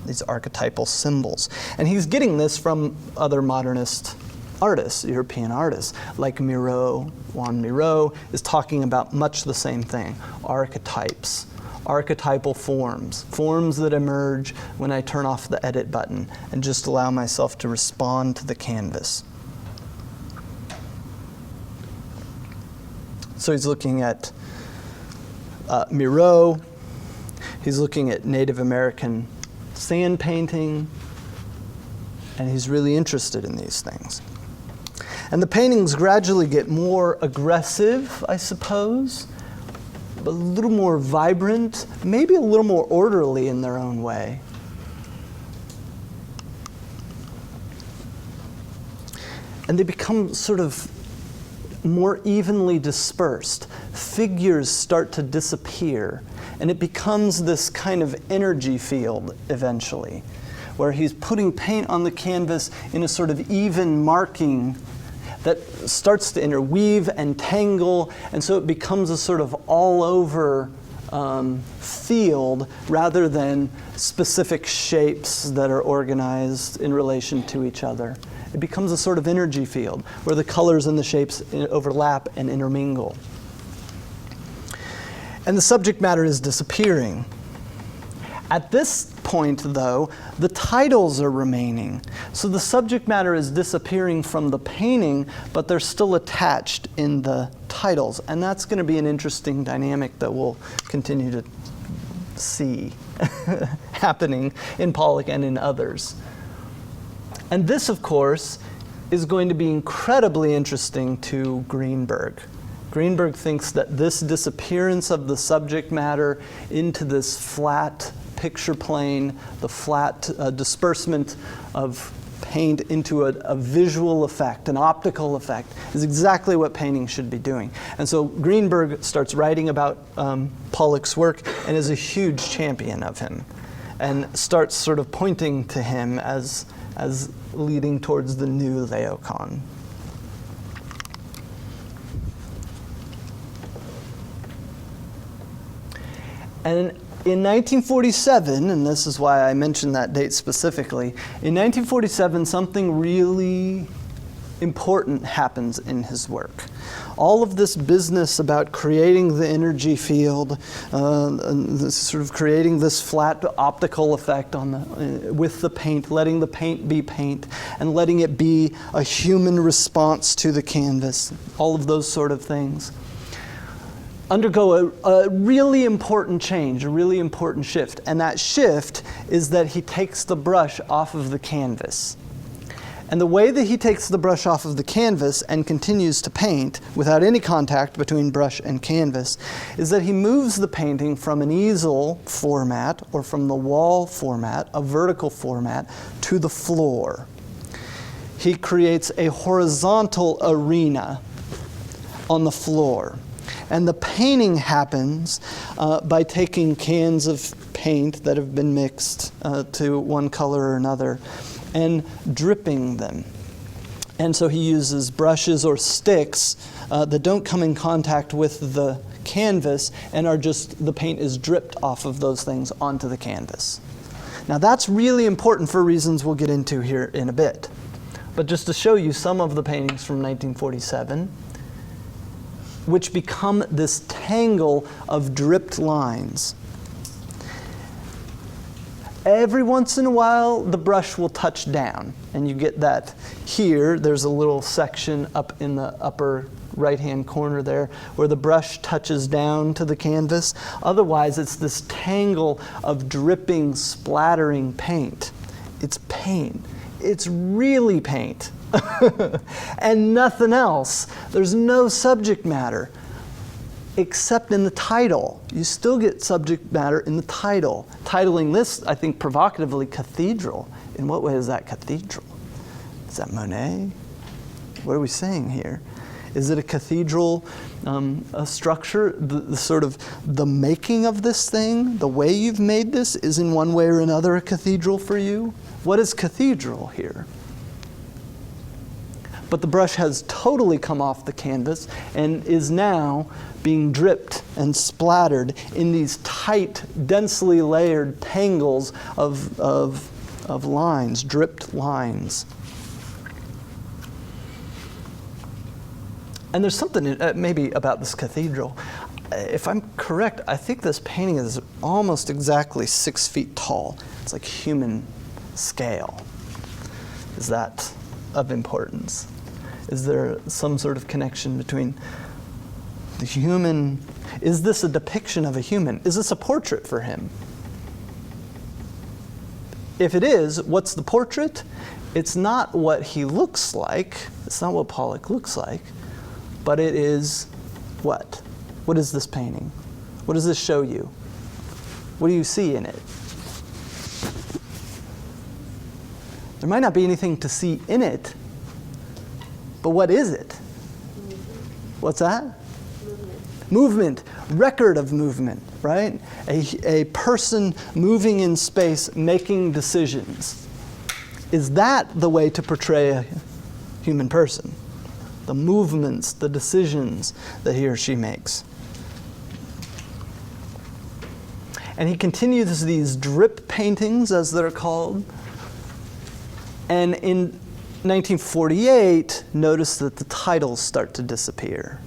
these archetypal symbols. And he's getting this from other modernist artists, European artists, like Miro. Juan Miro is talking about much the same thing, archetypes, archetypal forms, forms that emerge when I turn off the edit button and just allow myself to respond to the canvas. So he's looking at Miro, he's looking at Native American sand painting, and he's really interested in these things. And the paintings gradually get more aggressive, I suppose, a little more vibrant, maybe a little more orderly in their own way. And they become sort of more evenly dispersed. Figures start to disappear, and it becomes this kind of energy field eventually, where he's putting paint on the canvas in a sort of even marking that starts to interweave and tangle, and so it becomes a sort of all-over field rather than specific shapes that are organized in relation to each other. It becomes a sort of energy field where the colors and the shapes overlap and intermingle. And the subject matter is disappearing. At this point, though, the titles are remaining. So the subject matter is disappearing from the painting, but they're still attached in the titles. And that's going to be an interesting dynamic that we'll continue to see happening in Pollock and in others. And this, of course, is going to be incredibly interesting to Greenberg. Greenberg thinks that this disappearance of the subject matter into this flat picture plane, the flat disbursement of paint into a visual effect, an optical effect, is exactly what painting should be doing. And so Greenberg starts writing about Pollock's work and is a huge champion of him, and starts sort of pointing to him as leading towards the new Laocoon. And in 1947, and this is why I mentioned that date specifically, in 1947 something really important happens in his work. All of this business about creating the energy field, sort of creating this flat optical effect on with the paint, letting the paint be paint, and letting it be a human response to the canvas, all of those sort of things, undergo a really important change, a really important shift. And that shift is that he takes the brush off of the canvas. And the way that he takes the brush off of the canvas and continues to paint without any contact between brush and canvas is that he moves the painting from an easel format or from the wall format, a vertical format, to the floor. He creates a horizontal arena on the floor. And the painting happens by taking cans of paint that have been mixed to one color or another and dripping them. And so he uses brushes or sticks that don't come in contact with the canvas and are just, the paint is dripped off of those things onto the canvas. Now that's really important for reasons we'll get into here in a bit. But just to show you some of the paintings from 1947, which become this tangle of dripped lines. Every once in a while, the brush will touch down, and you get that here. There's a little section up in the upper right-hand corner there where the brush touches down to the canvas. Otherwise, it's this tangle of dripping, splattering paint. It's paint. It's really paint. And nothing else. There's no subject matter except in the title. You still get subject matter in the title. Titling this, I think, provocatively, Cathedral. In what way is that cathedral? Is that Monet? What are we saying here? Is it a cathedral, a structure? The sort of the making of this thing, the way you've made this, is in one way or another a cathedral for you? What is cathedral here? But the brush has totally come off the canvas and is now being dripped and splattered in these tight, densely layered tangles of lines, dripped lines. And there's something maybe about this cathedral. if I'm correct, I think this painting is almost exactly 6 feet tall. It's like human scale. Is that of importance? Is there some sort of connection between the human? Is this a depiction of a human? Is this a portrait for him? If it is, what's the portrait? It's not what he looks like. It's not what Pollock looks like. But it is what? What is this painting? What does this show you? What do you see in it? There might not be anything to see in it, but what is it? What's that? Movement. Record of movement, right? A person moving in space, making decisions. Is that the way to portray a human person? The movements, the decisions that he or she makes. And he continues these drip paintings, as they're called. And in 1948, notice that the titles start to disappear.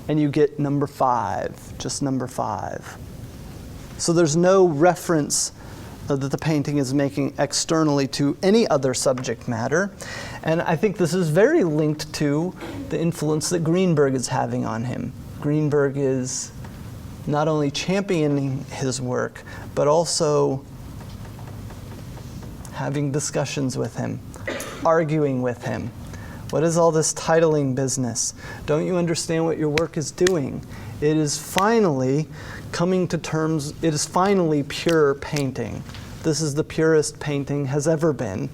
And you get number 5, just number 5. So there's no reference that the painting is making externally to any other subject matter. And I think this is very linked to the influence that Greenberg is having on him. Greenberg is not only championing his work, but also having discussions with him, arguing with him. What is all this titling business? Don't you understand what your work is doing? It is finally coming to terms, it is finally pure painting. This is the purest painting has ever been.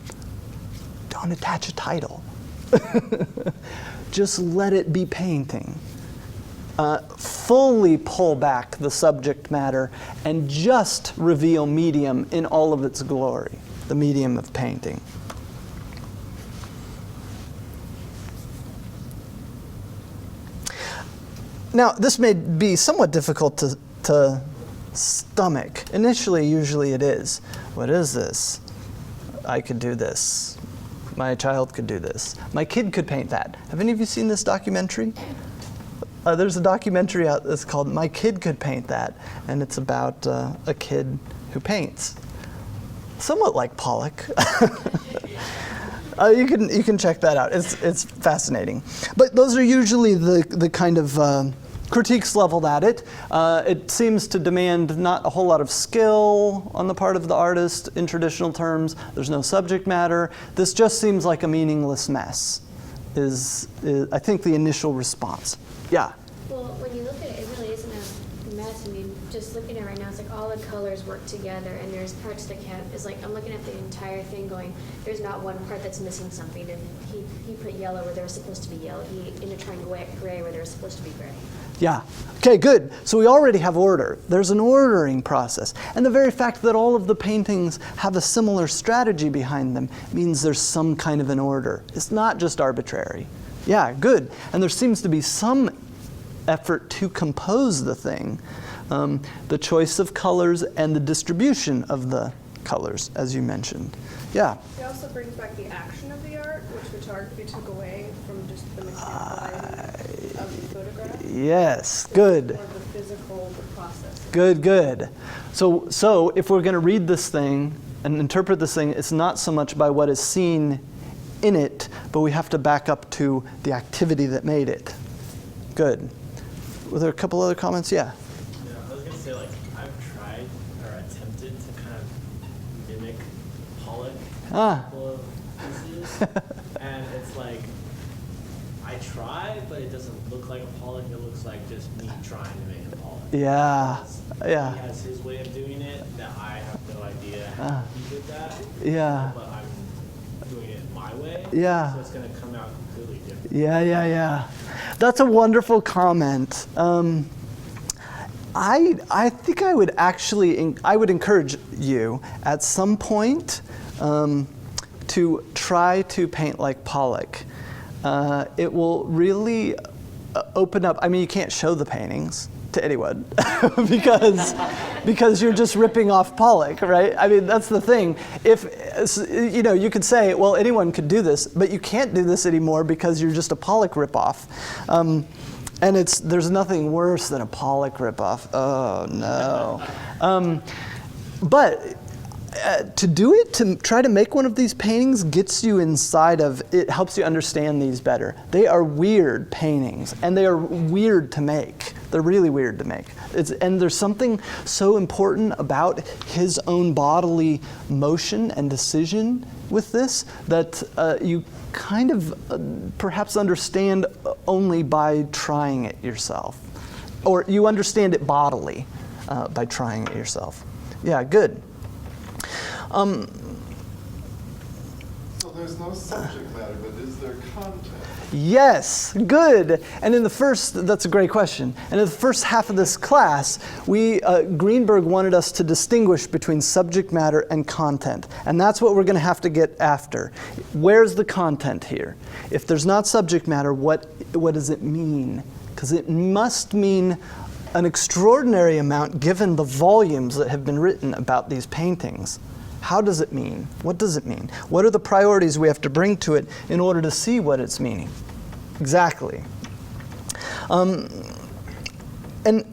Don't attach a title. Just let it be painting. Fully pull back the subject matter and just reveal medium in all of its glory, the medium of painting. Now, this may be somewhat difficult to stomach. Initially, usually it is. What is this? I could do this. My child could do this. My kid could paint that. Have any of you seen this documentary? There's a documentary out that's called My Kid Could Paint That, and it's about a kid who paints. Somewhat like Pollock. You can check that out. It's fascinating. But those are usually the kind of critiques leveled at it. It seems to demand not a whole lot of skill on the part of the artist in traditional terms. There's no subject matter. This just seems like a meaningless mess, is I think the initial response. Yeah? Well, when you look at it, it really isn't a mess. I mean, just looking at it right now, it's like all the colors work together, and there's parts that can't. It's like I'm looking at the entire thing going, there's not one part that's missing something. And he put yellow where there was supposed to be yellow. He intertwined gray where there was supposed to be gray. Yeah. Okay, good. So we already have order. There's an ordering process. And the very fact that all of the paintings have a similar strategy behind them means there's some kind of an order. It's not just arbitrary. Yeah, good. And there seems to be some effort to compose the thing. The choice of colors and the distribution of the colors, as you mentioned. Yeah. It also brings back the action of the art, which photography took away from just the mechanicality of the photograph. Yes, good. More the physical, the process. Good. So if we're going to read this thing and interpret this thing, it's not so much by what is seen in it, but we have to back up to the activity that made it. Good. Were there a couple other comments? Yeah. Yeah, I was going to say, like, I've tried or attempted to kind of mimic Pollock a couple of pieces, and it's like, I try, but it doesn't look like a Pollock. It looks like just me trying to make a Pollock. Yeah. He has his way of doing it that I have no idea how he did that. Yeah. But I'm doing it my way. Yeah. So it's going to come out completely different. Yeah. That's a wonderful comment. I think I would actually, I would encourage you at some point to try to paint like Pollock. It will really open up, I mean, you can't show the paintings to anyone because you're just ripping off Pollock, right? I mean, that's the thing. If, you could say, well, anyone could do this, but you can't do this anymore because you're just a Pollock ripoff. And there's nothing worse than a Pollock ripoff. Oh, no. But to do it, to try to make one of these paintings gets you inside of, it helps you understand these better. They are weird paintings, and they are weird to make. They're really weird to make. And there's something so important about his own bodily motion and decision with this that you kind of perhaps understand only by trying it yourself. Or you understand it bodily by trying it yourself. Yeah, good. So there's no subject matter, but is there content? Yes, good. And in the first, that's a great question. And in the first half of this class, Greenberg wanted us to distinguish between subject matter and content. And that's what we're going to have to get after. Where's the content here? If there's not subject matter, what does it mean? Because it must mean an extraordinary amount given the volumes that have been written about these paintings. How does it mean? What does it mean? What are the priorities we have to bring to it in order to see what it's meaning? Exactly. And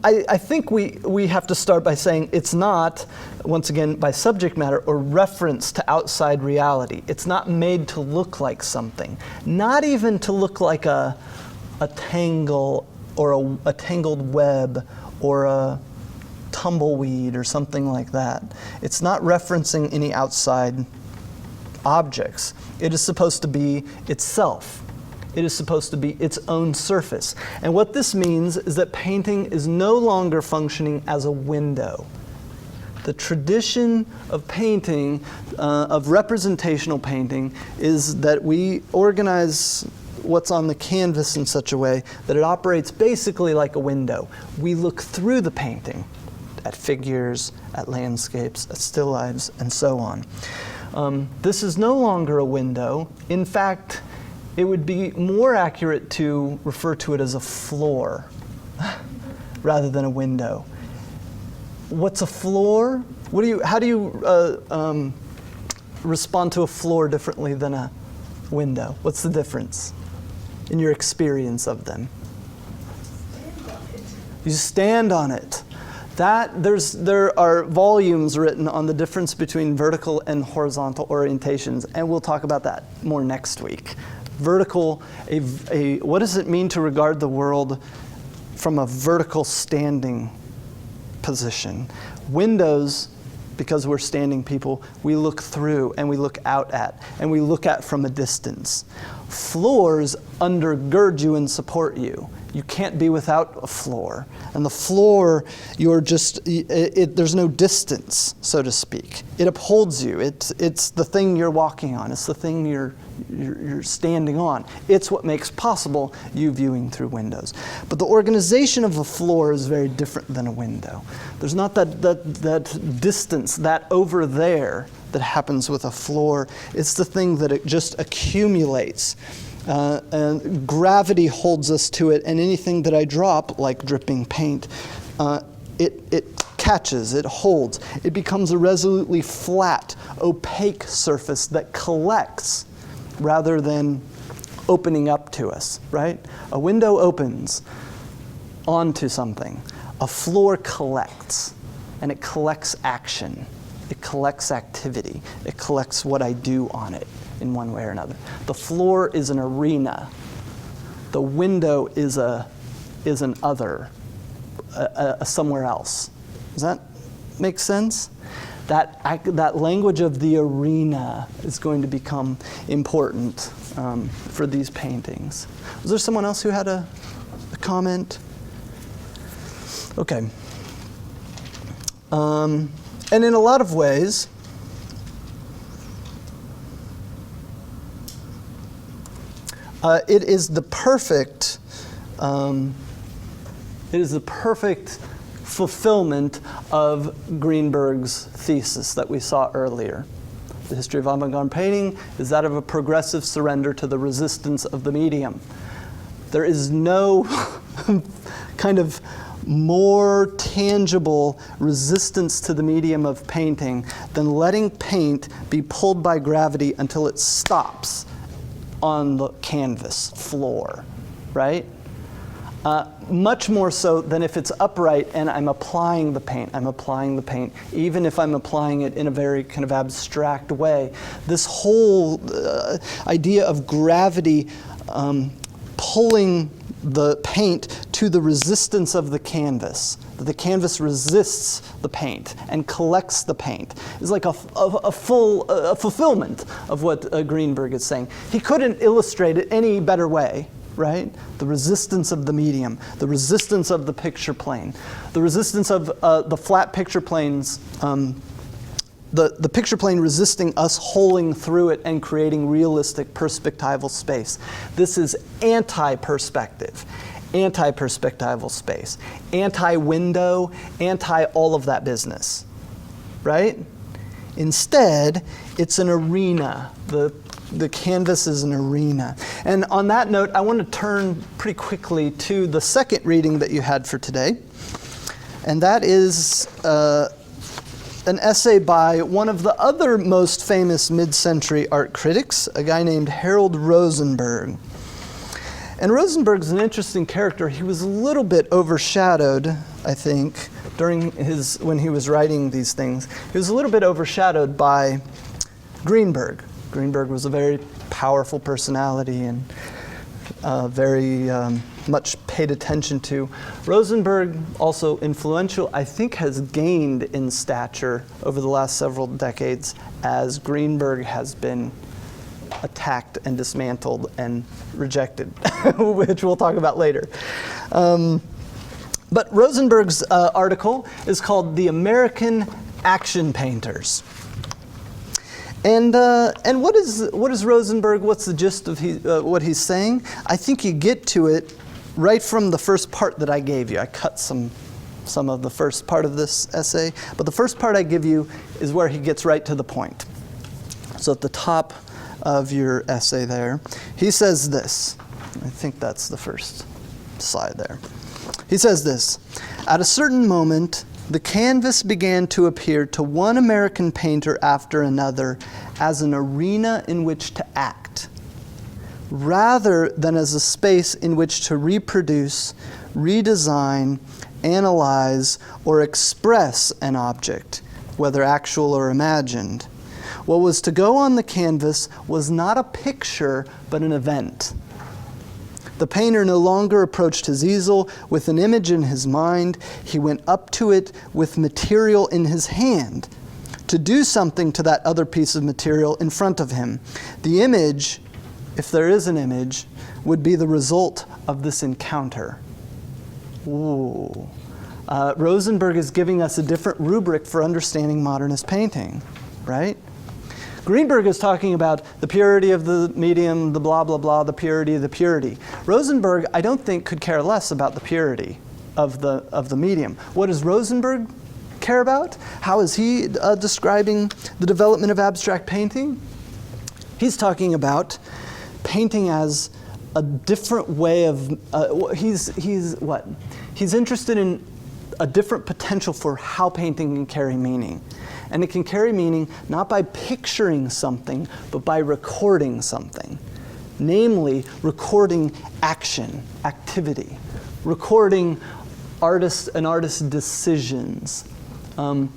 I think we have to start by saying it's not, once again, by subject matter or reference to outside reality. It's not made to look like something. Not even to look like a tangle or a tangled web or a tumbleweed or something like that. It's not referencing any outside objects. It is supposed to be itself. It is supposed to be its own surface. And what this means is that painting is no longer functioning as a window. The tradition of painting, of representational painting, is that we organize what's on the canvas in such a way that it operates basically like a window. We look through the painting at figures, at landscapes, at still lifes, and so on. This is no longer a window. In fact, it would be more accurate to refer to it as a floor rather than a window. What's a floor? How do you respond to a floor differently than a window? What's the difference in your experience of them? You stand on it. There are volumes written on the difference between vertical and horizontal orientations, and we'll talk about that more next week. Vertical, what does it mean to regard the world from a vertical standing position? Windows, because we're standing people, we look through and we look out at, and we look at from a distance. Floors undergird you and support you. You can't be without a floor. And the floor, there's no distance, so to speak. It upholds you. It's the thing you're walking on. It's the thing you're standing on. It's what makes possible you viewing through windows. But the organization of a floor is very different than a window. There's not that distance, that over there that happens with a floor. It's the thing that it just accumulates. And gravity holds us to it, and anything that I drop, like dripping paint, it catches, it holds. It becomes a resolutely flat, opaque surface that collects rather than opening up to us, right? A window opens onto something. A floor collects, and it collects action. It collects activity. It collects what I do on it in one way or another. The floor is an arena. The window is an other, a somewhere else. Does that make sense? That language of the arena is going to become important for these paintings. Was there someone else who had a comment? Okay. And in a lot of ways, it is the perfect fulfillment of Greenberg's thesis that we saw earlier. The history of avant-garde painting is that of a progressive surrender to the resistance of the medium. There is no kind of more tangible resistance to the medium of painting than letting paint be pulled by gravity until it stops on the canvas floor, right? much more so than if it's upright and I'm applying the paint. I'm applying the paint, even if I'm applying it in a very kind of abstract way. This whole idea of gravity pulling the paint to the resistance of the canvas. The canvas resists the paint and collects the paint. It's like a fulfillment of what Greenberg is saying. He couldn't illustrate it any better way, right? The resistance of the medium, the resistance of the picture plane, the resistance of the flat picture planes, the picture plane resisting us holing through it and creating realistic perspectival space. This is anti-perspective, anti-perspectival space, anti-window, anti-all of that business, right? Instead, it's an arena. The canvas is an arena. And on that note, I want to turn pretty quickly to the second reading that you had for today. And that is an essay by one of the other most famous mid-century art critics, a guy named Harold Rosenberg. And Rosenberg's an interesting character. He was a little bit overshadowed, I think, when he was writing these things. He was a little bit overshadowed by Greenberg. Greenberg was a very powerful personality and very much paid attention to. Rosenberg, also influential, I think has gained in stature over the last several decades as Greenberg has been attacked and dismantled and rejected, which we'll talk about later. But Rosenberg's article is called "The American Action Painters." And what is Rosenberg? What's the gist of what he's saying? I think you get to it right from the first part that I gave you. I cut some of the first part of this essay, but the first part I give you is where he gets right to the point. So at the top of your essay there, he says this. I think that's the first slide there. He says this: "At a certain moment, the canvas began to appear to one American painter after another as an arena in which to act, rather than as a space in which to reproduce, redesign, analyze, or express an object, whether actual or imagined. What was to go on the canvas was not a picture, but an event. The painter no longer approached his easel with an image in his mind. He went up to it with material in his hand to do something to that other piece of material in front of him. The image, if there is an image, would be the result of this encounter." Ooh. Rosenberg is giving us a different rubric for understanding modernist painting, right? Greenberg is talking about the purity of the medium, the blah, blah, blah, the purity of the purity. Rosenberg, I don't think, could care less about the purity of the medium. What does Rosenberg care about? How is he describing the development of abstract painting? He's talking about painting as a different way of, he's interested in a different potential for how painting can carry meaning. And it can carry meaning not by picturing something, but by recording something. Namely, recording action, activity, recording an artist's decisions. And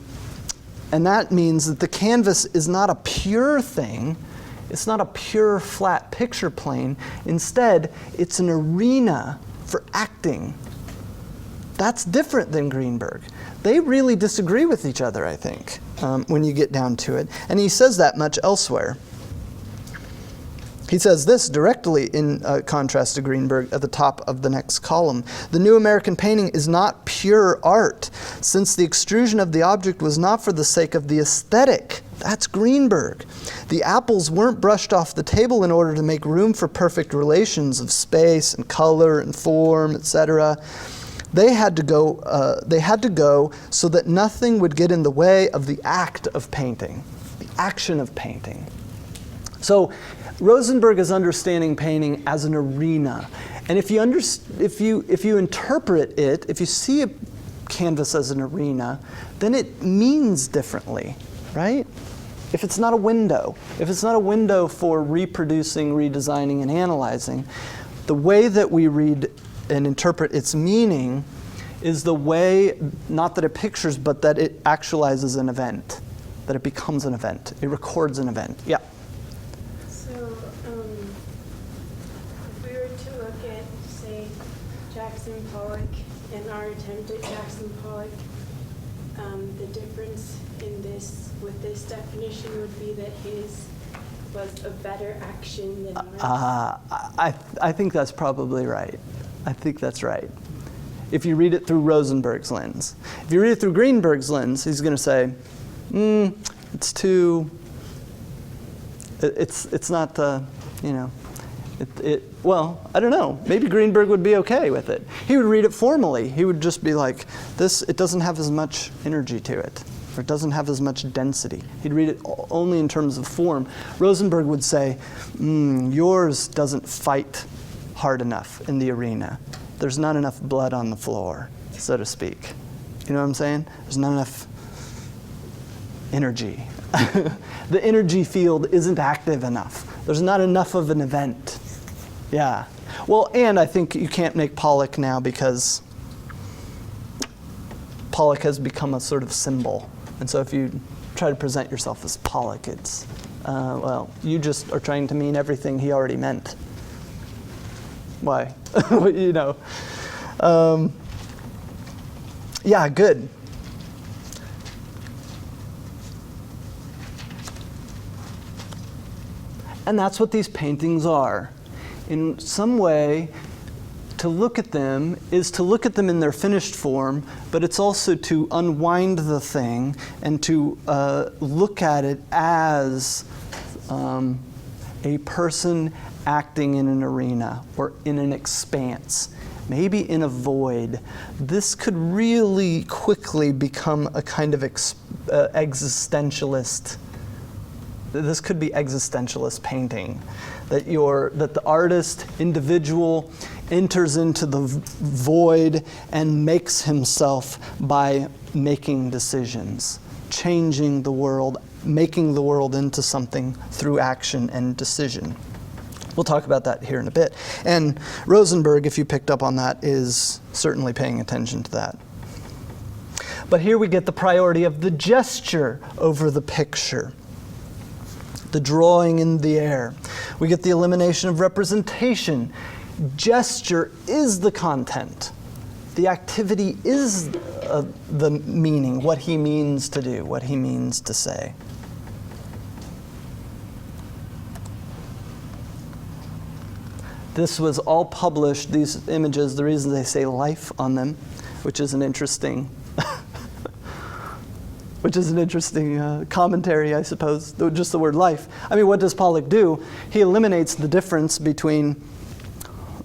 that means that the canvas is not a pure thing. It's not a pure flat picture plane. Instead, it's an arena for acting. That's different than Greenberg. They really disagree with each other, I think, when you get down to it. And he says that much elsewhere. He says this directly in contrast to Greenberg at the top of the next column. "The new American painting is not pure art, since the extrusion of the object was not for the sake of the aesthetic." That's Greenberg. "The apples weren't brushed off the table in order to make room for perfect relations of space and color and form, etc. They had to go so that nothing would get in the way of the act of painting, the action of painting." So Rosenberg is understanding painting as an arena. And if you interpret it, if you see a canvas as an arena, then it means differently, right? If it's not a window for reproducing, redesigning, and analyzing, the way that we read and interpret its meaning is the way, not that it pictures, but that it actualizes an event, that it becomes an event. It records an event. Yeah. So, if we were to look at, say, Jackson Pollock and our attempt at Jackson Pollock, the difference in this, with this definition would be that his was a better action than ours. I think that's probably right. I think that's right. If you read it through Rosenberg's lens. If you read it through Greenberg's lens, he's going to say, it's too, it's not, well, I don't know. Maybe Greenberg would be okay with it. He would read it formally. He would just be like, it doesn't have as much energy to it, or it doesn't have as much density. He'd read it only in terms of form. Rosenberg would say, yours doesn't fight hard enough in the arena. There's not enough blood on the floor, so to speak. You know what I'm saying? There's not enough energy. The energy field isn't active enough. There's not enough of an event. Yeah. Well, and I think you can't make Pollock now because Pollock has become a sort of symbol. And so if you try to present yourself as Pollock, it's, well, you just are trying to mean everything he already meant. Why? You know. Yeah, good. And that's what these paintings are. In some way, to look at them is to look at them in their finished form, but it's also to unwind the thing and to look at it as a person acting in an arena or in an expanse, maybe in a void. This could really quickly become a kind of existentialist. This could be existentialist painting, that the artist, individual, enters into the void and makes himself by making decisions, changing the world, making the world into something through action and decision. We'll talk about that here in a bit. And Rosenberg, if you picked up on that, is certainly paying attention to that. But here we get the priority of the gesture over the picture. The drawing in the air. We get the elimination of representation. Gesture is the content. The activity is the meaning, what he means to do, what he means to say. This was all published, these images, the reason they say life on them, which is an interesting commentary, I suppose, just the word life. I mean, what does Pollock do? He eliminates the difference between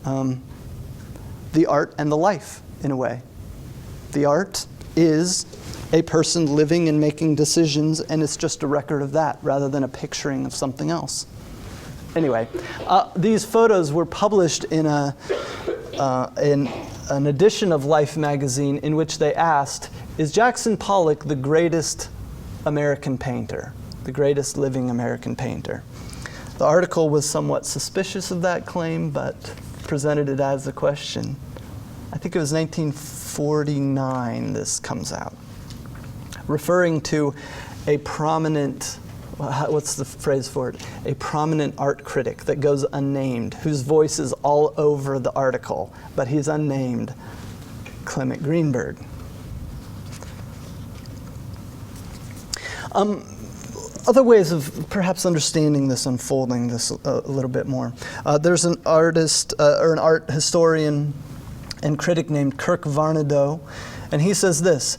the art and the life, in a way. The art is a person living and making decisions, and it's just a record of that, rather than a picturing of something else. Anyway, these photos were published in an edition of Life magazine in which they asked, is Jackson Pollock the greatest American painter, the greatest living American painter? The article was somewhat suspicious of that claim, but presented it as a question. I think it was 1949 this comes out, referring to a prominent, what's the phrase for it? A prominent art critic that goes unnamed, whose voice is all over the article, but he's unnamed, Clement Greenberg. Other ways of perhaps understanding this, unfolding this a little bit more. There's an artist, or an art historian and critic named Kirk Varnedoe, and he says this: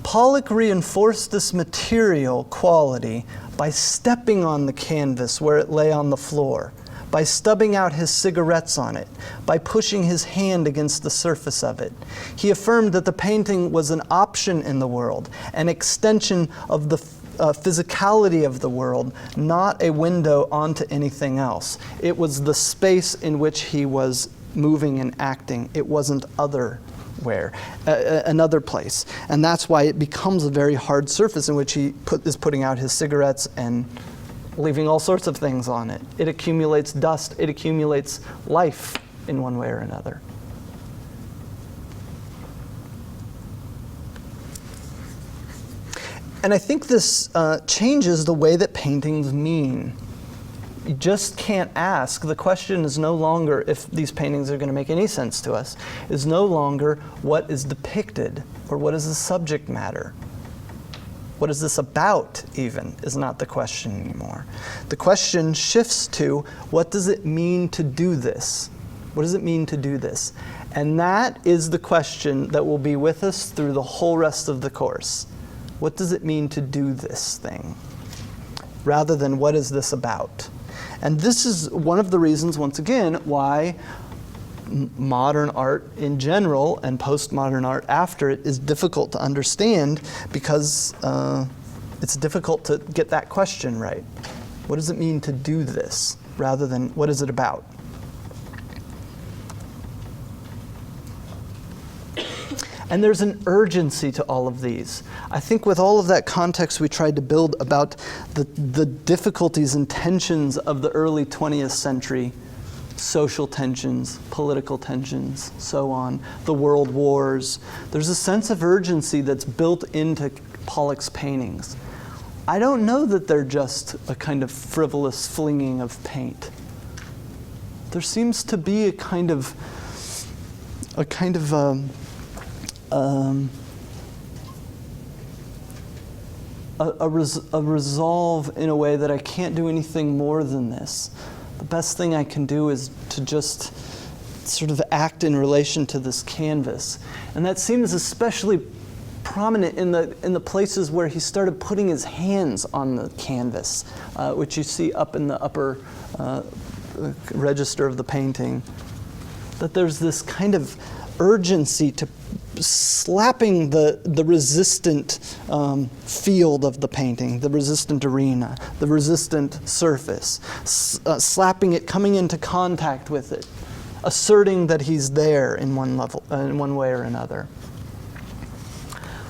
Pollock reinforced this material quality by stepping on the canvas where it lay on the floor, by stubbing out his cigarettes on it, by pushing his hand against the surface of it. He affirmed that the painting was an option in the world, an extension of the physicality of the world, not a window onto anything else. It was the space in which he was moving and acting. It wasn't another place. And that's why it becomes a very hard surface in which he is putting out his cigarettes and leaving all sorts of things on it. It accumulates dust. It accumulates life in one way or another. And I think this changes the way that paintings mean. You just can't ask. The question is no longer if these paintings are going to make any sense to us. Is no longer what is depicted or what is the subject matter. What is this about, even, is not the question anymore. The question shifts to, what does it mean to do this? What does it mean to do this? And that is the question that will be with us through the whole rest of the course. What does it mean to do this thing? Rather than what is this about? And this is one of the reasons, once again, why modern art in general and postmodern art after it is difficult to understand, because it's difficult to get that question right. What does it mean to do this, rather than what is it about? And there's an urgency to all of these. I think with all of that context we tried to build about the difficulties and tensions of the early 20th century, social tensions, political tensions, so on, the world wars. There's a sense of urgency that's built into Pollock's paintings. I don't know that they're just a kind of frivolous flinging of paint. There seems to be a kind of resolve in a way that I can't do anything more than this. The best thing I can do is to just sort of act in relation to this canvas. And that seems especially prominent in the places where he started putting his hands on the canvas, which you see up in the upper register of the painting. That there's this kind of urgency to slapping the resistant field of the painting, the resistant arena, the resistant surface, slapping it, coming into contact with it, asserting that he's there in one level, in one way or another.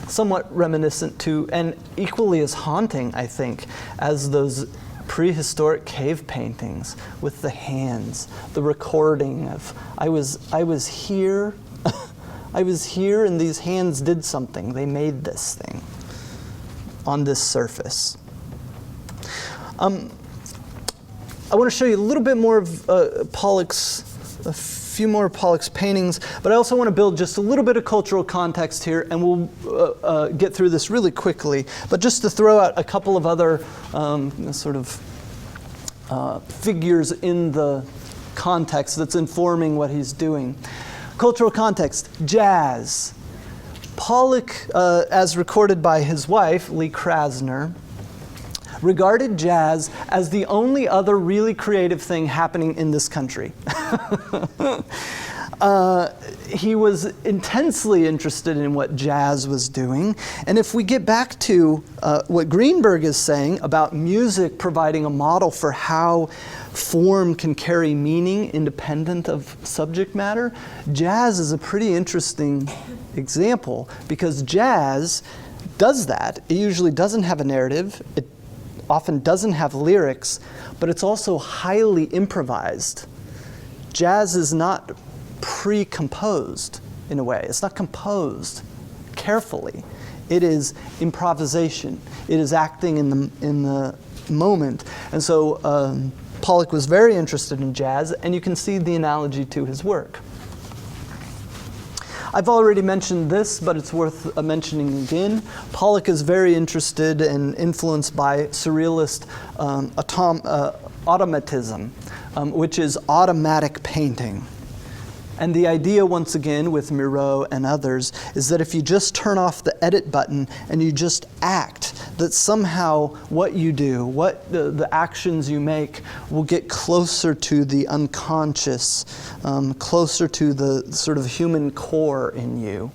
Somewhat reminiscent to, and equally as haunting, I think, as those prehistoric cave paintings with the hands, the recording of, I was here, I was here and these hands did something. They made this thing on this surface. I want to show you a little bit more of a few more of Pollock's paintings, but I also want to build just a little bit of cultural context here, and we'll get through this really quickly. But just to throw out a couple of other figures in the context that's informing what he's doing. Cultural context, jazz. Pollock, as recorded by his wife, Lee Krasner, regarded jazz as the only other really creative thing happening in this country. He was intensely interested in what jazz was doing. And if we get back to what Greenberg is saying about music providing a model for how form can carry meaning independent of subject matter, jazz is a pretty interesting example, because jazz does that. It usually doesn't have a narrative. It often doesn't have lyrics, but it's also highly improvised. Jazz is not pre-composed in a way. It's not composed carefully. It is improvisation. It is acting in the moment. And so Pollock was very interested in jazz, and you can see the analogy to his work. I've already mentioned this, but it's worth mentioning again. Pollock is very interested and influenced by surrealist automatism, which is automatic painting. And the idea, once again, with Miro and others, is that if you just turn off the edit button and you just act, that somehow what you do, what the actions you make, will get closer to the unconscious, closer to the sort of human core in you.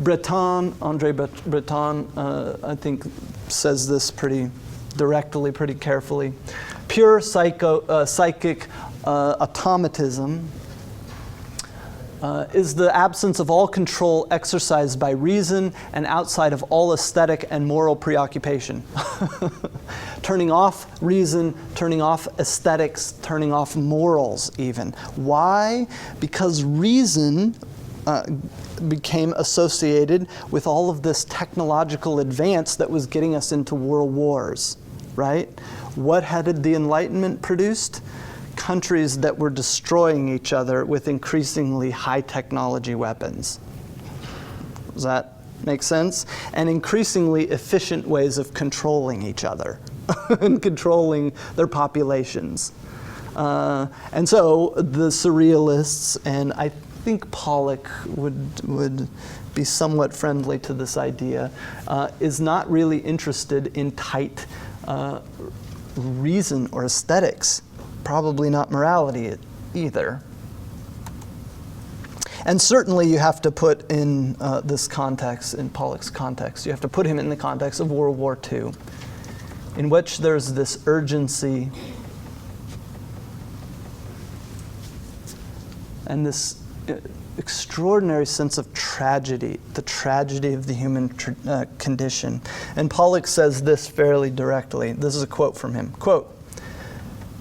Andre Breton, I think, says this pretty directly, pretty carefully. Pure psychic automatism is the absence of all control exercised by reason and outside of all aesthetic and moral preoccupation. Turning off reason, turning off aesthetics, turning off morals even. Why? Because reason became associated with all of this technological advance that was getting us into world wars, right? What had the Enlightenment produced? Countries that were destroying each other with increasingly high technology weapons. Does that make sense? And increasingly efficient ways of controlling each other and controlling their populations. And so the surrealists, and I think Pollock would be somewhat friendly to this idea, is not really interested in tight reason or aesthetics, probably not morality either. And certainly you have to put in this context, in Pollock's context, you have to put him in the context of World War II, in which there's this urgency and this extraordinary sense of tragedy, the tragedy of the human condition. And Pollock says this fairly directly. This is a quote from him. Quote,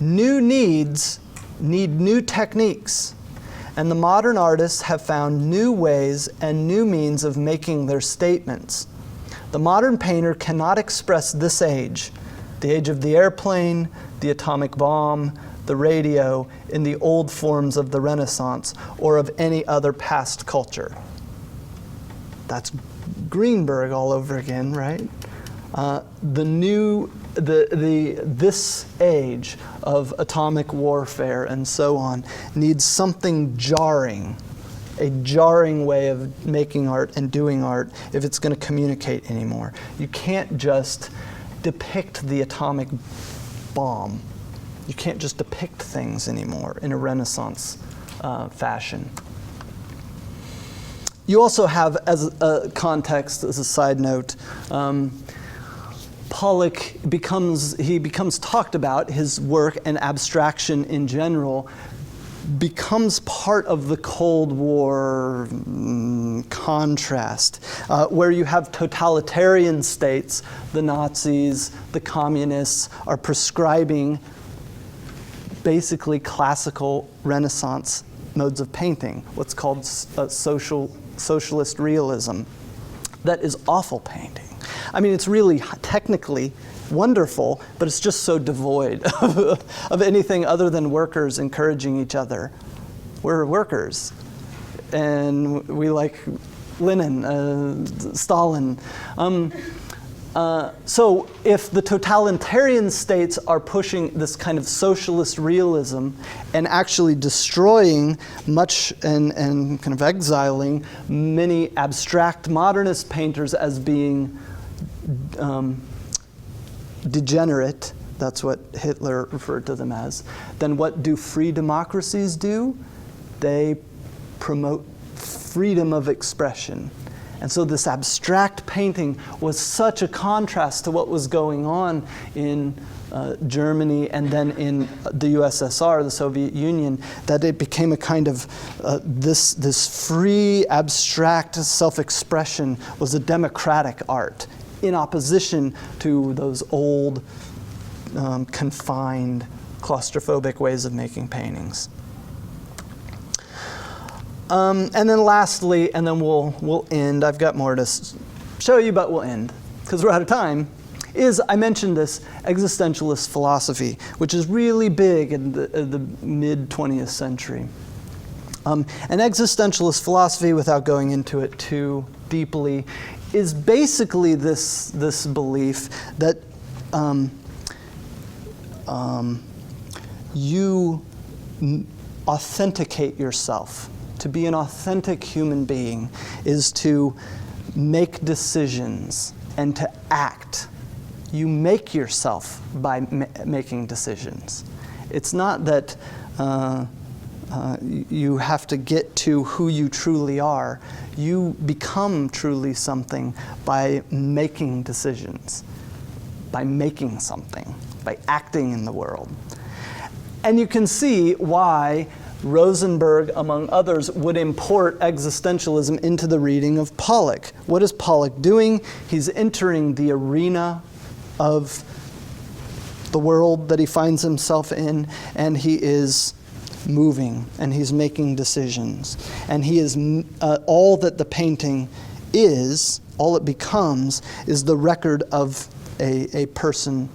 "New needs need new techniques, and the modern artists have found new ways and new means of making their statements. The modern painter cannot express this age, the age of the airplane, the atomic bomb, the radio, in the old forms of the Renaissance or of any other past culture." That's Greenberg all over again, right? This age of atomic warfare and so on needs something jarring, a jarring way of making art and doing art if it's going to communicate anymore. You can't just depict the atomic bomb. You can't just depict things anymore in a Renaissance fashion. You also have, as a context, as a side note, Pollock becomes talked about, his work and abstraction in general becomes part of the Cold War contrast, where you have totalitarian states, the Nazis, the communists, are prescribing basically classical Renaissance modes of painting, what's called socialist realism. That is awful painting. I mean, it's really technically wonderful, but it's just so devoid of anything other than workers encouraging each other. We're workers, and we like Lenin, Stalin. So if the totalitarian states are pushing this kind of socialist realism and actually destroying much and kind of exiling many abstract modernist painters as being degenerate, that's what Hitler referred to them as, then what do free democracies do? They promote freedom of expression. And so this abstract painting was such a contrast to what was going on in Germany and then in the USSR, the Soviet Union, that it became a kind of, this free, abstract self-expression was a democratic art in opposition to those old, confined, claustrophobic ways of making paintings. And then lastly, and then we'll end, I've got more to show you, but we'll end, because we're out of time, is, I mentioned this, existentialist philosophy, which is really big in the mid-20th century. An existentialist philosophy, without going into it too deeply, is basically this belief that you authenticate yourself. To be an authentic human being is to make decisions and to act. You make yourself by making decisions. It's not that you have to get to who you truly are. You become truly something by making decisions, by making something, by acting in the world. And you can see why Rosenberg, among others, would import existentialism into the reading of Pollock. What is Pollock doing? He's entering the arena of the world that he finds himself in, and he is moving, and he's making decisions. And he is all that the painting is, all it becomes, is the record of a person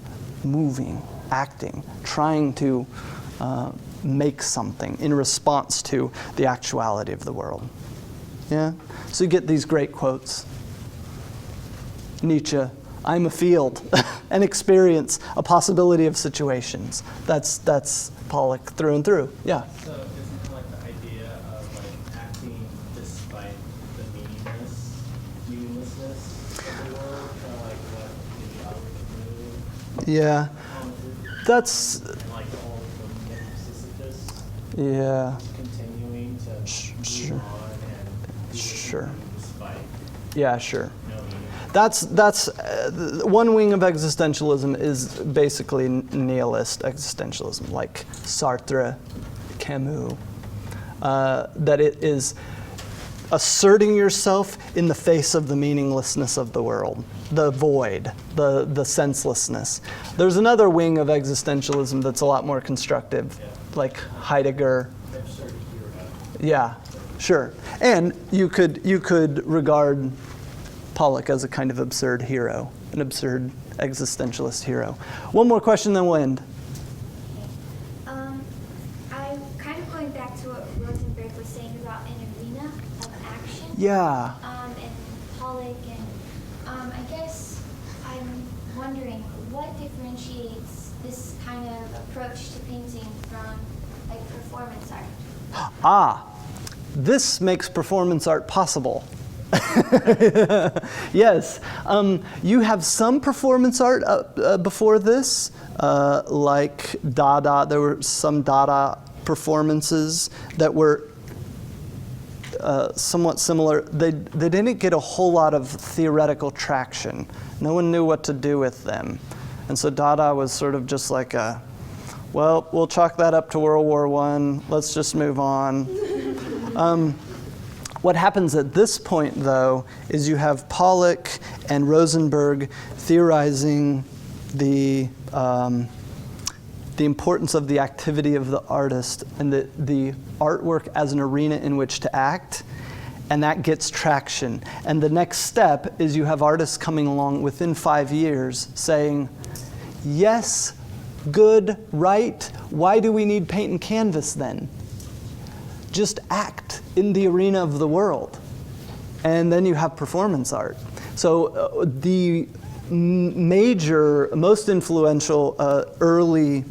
moving, acting, trying to make something in response to the actuality of the world. Yeah? So you get these great quotes. Nietzsche, I'm a field, an experience, a possibility of situations. That's Pollock through and through. Yeah. So isn't it like the idea of like acting despite the meaninglessness of the world, kind of like what the author knew? Yeah. That's and like all the Sisyphus. Yeah. Continuing to Sure. move on and Sure. despite Yeah, sure. no meaning. That's one wing of existentialism is basically nihilist existentialism, like Sartre, Camus, that it is asserting yourself in the face of the meaninglessness of the world, the void, the senselessness. There's another wing of existentialism that's a lot more constructive, like Heidegger. Yeah, sure. And you could regard Pollock as a kind of absurd hero, an absurd existentialist hero. One more question, then we'll end. I'm kind of going back to what Rosenberg was saying about an arena of action. Yeah. And Pollock, and I guess I'm wondering what differentiates this kind of approach to painting from like performance art. This makes performance art possible. Yes. You have some performance art before this, like Dada. There were some Dada performances that were somewhat similar. They didn't get a whole lot of theoretical traction. No one knew what to do with them. And so Dada was sort of just like well, we'll chalk that up to World War I. Let's just move on. What happens at this point, though, is you have Pollock and Rosenberg theorizing the importance of the activity of the artist and the artwork as an arena in which to act, and that gets traction. And the next step is you have artists coming along within 5 years saying, yes, good, right, why do we need paint and canvas then? Just act in the arena of the world. And then you have performance art. So the major, most influential early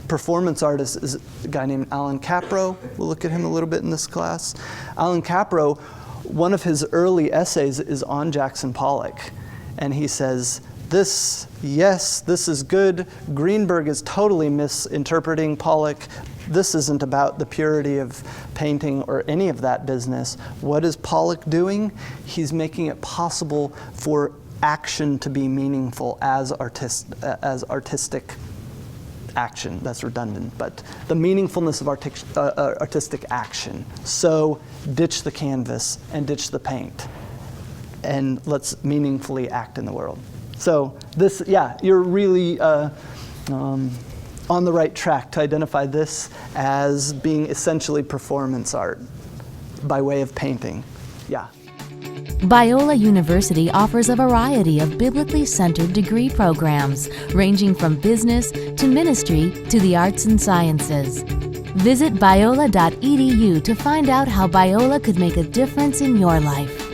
performance artist is a guy named Alan Capro. We'll look at him a little bit in this class. Alan Capro, one of his early essays is on Jackson Pollock. And he says, this is good. Greenberg is totally misinterpreting Pollock. This isn't about the purity of painting or any of that business. What is Pollock doing? He's making it possible for action to be meaningful as artistic action. That's redundant, but the meaningfulness of artistic action. So ditch the canvas and ditch the paint, and let's meaningfully act in the world. So this, you're really on the right track to identify this as being essentially performance art by way of painting. Yeah. Biola University offers a variety of biblically centered degree programs, ranging from business to ministry to the arts and sciences. Visit biola.edu to find out how Biola could make a difference in your life.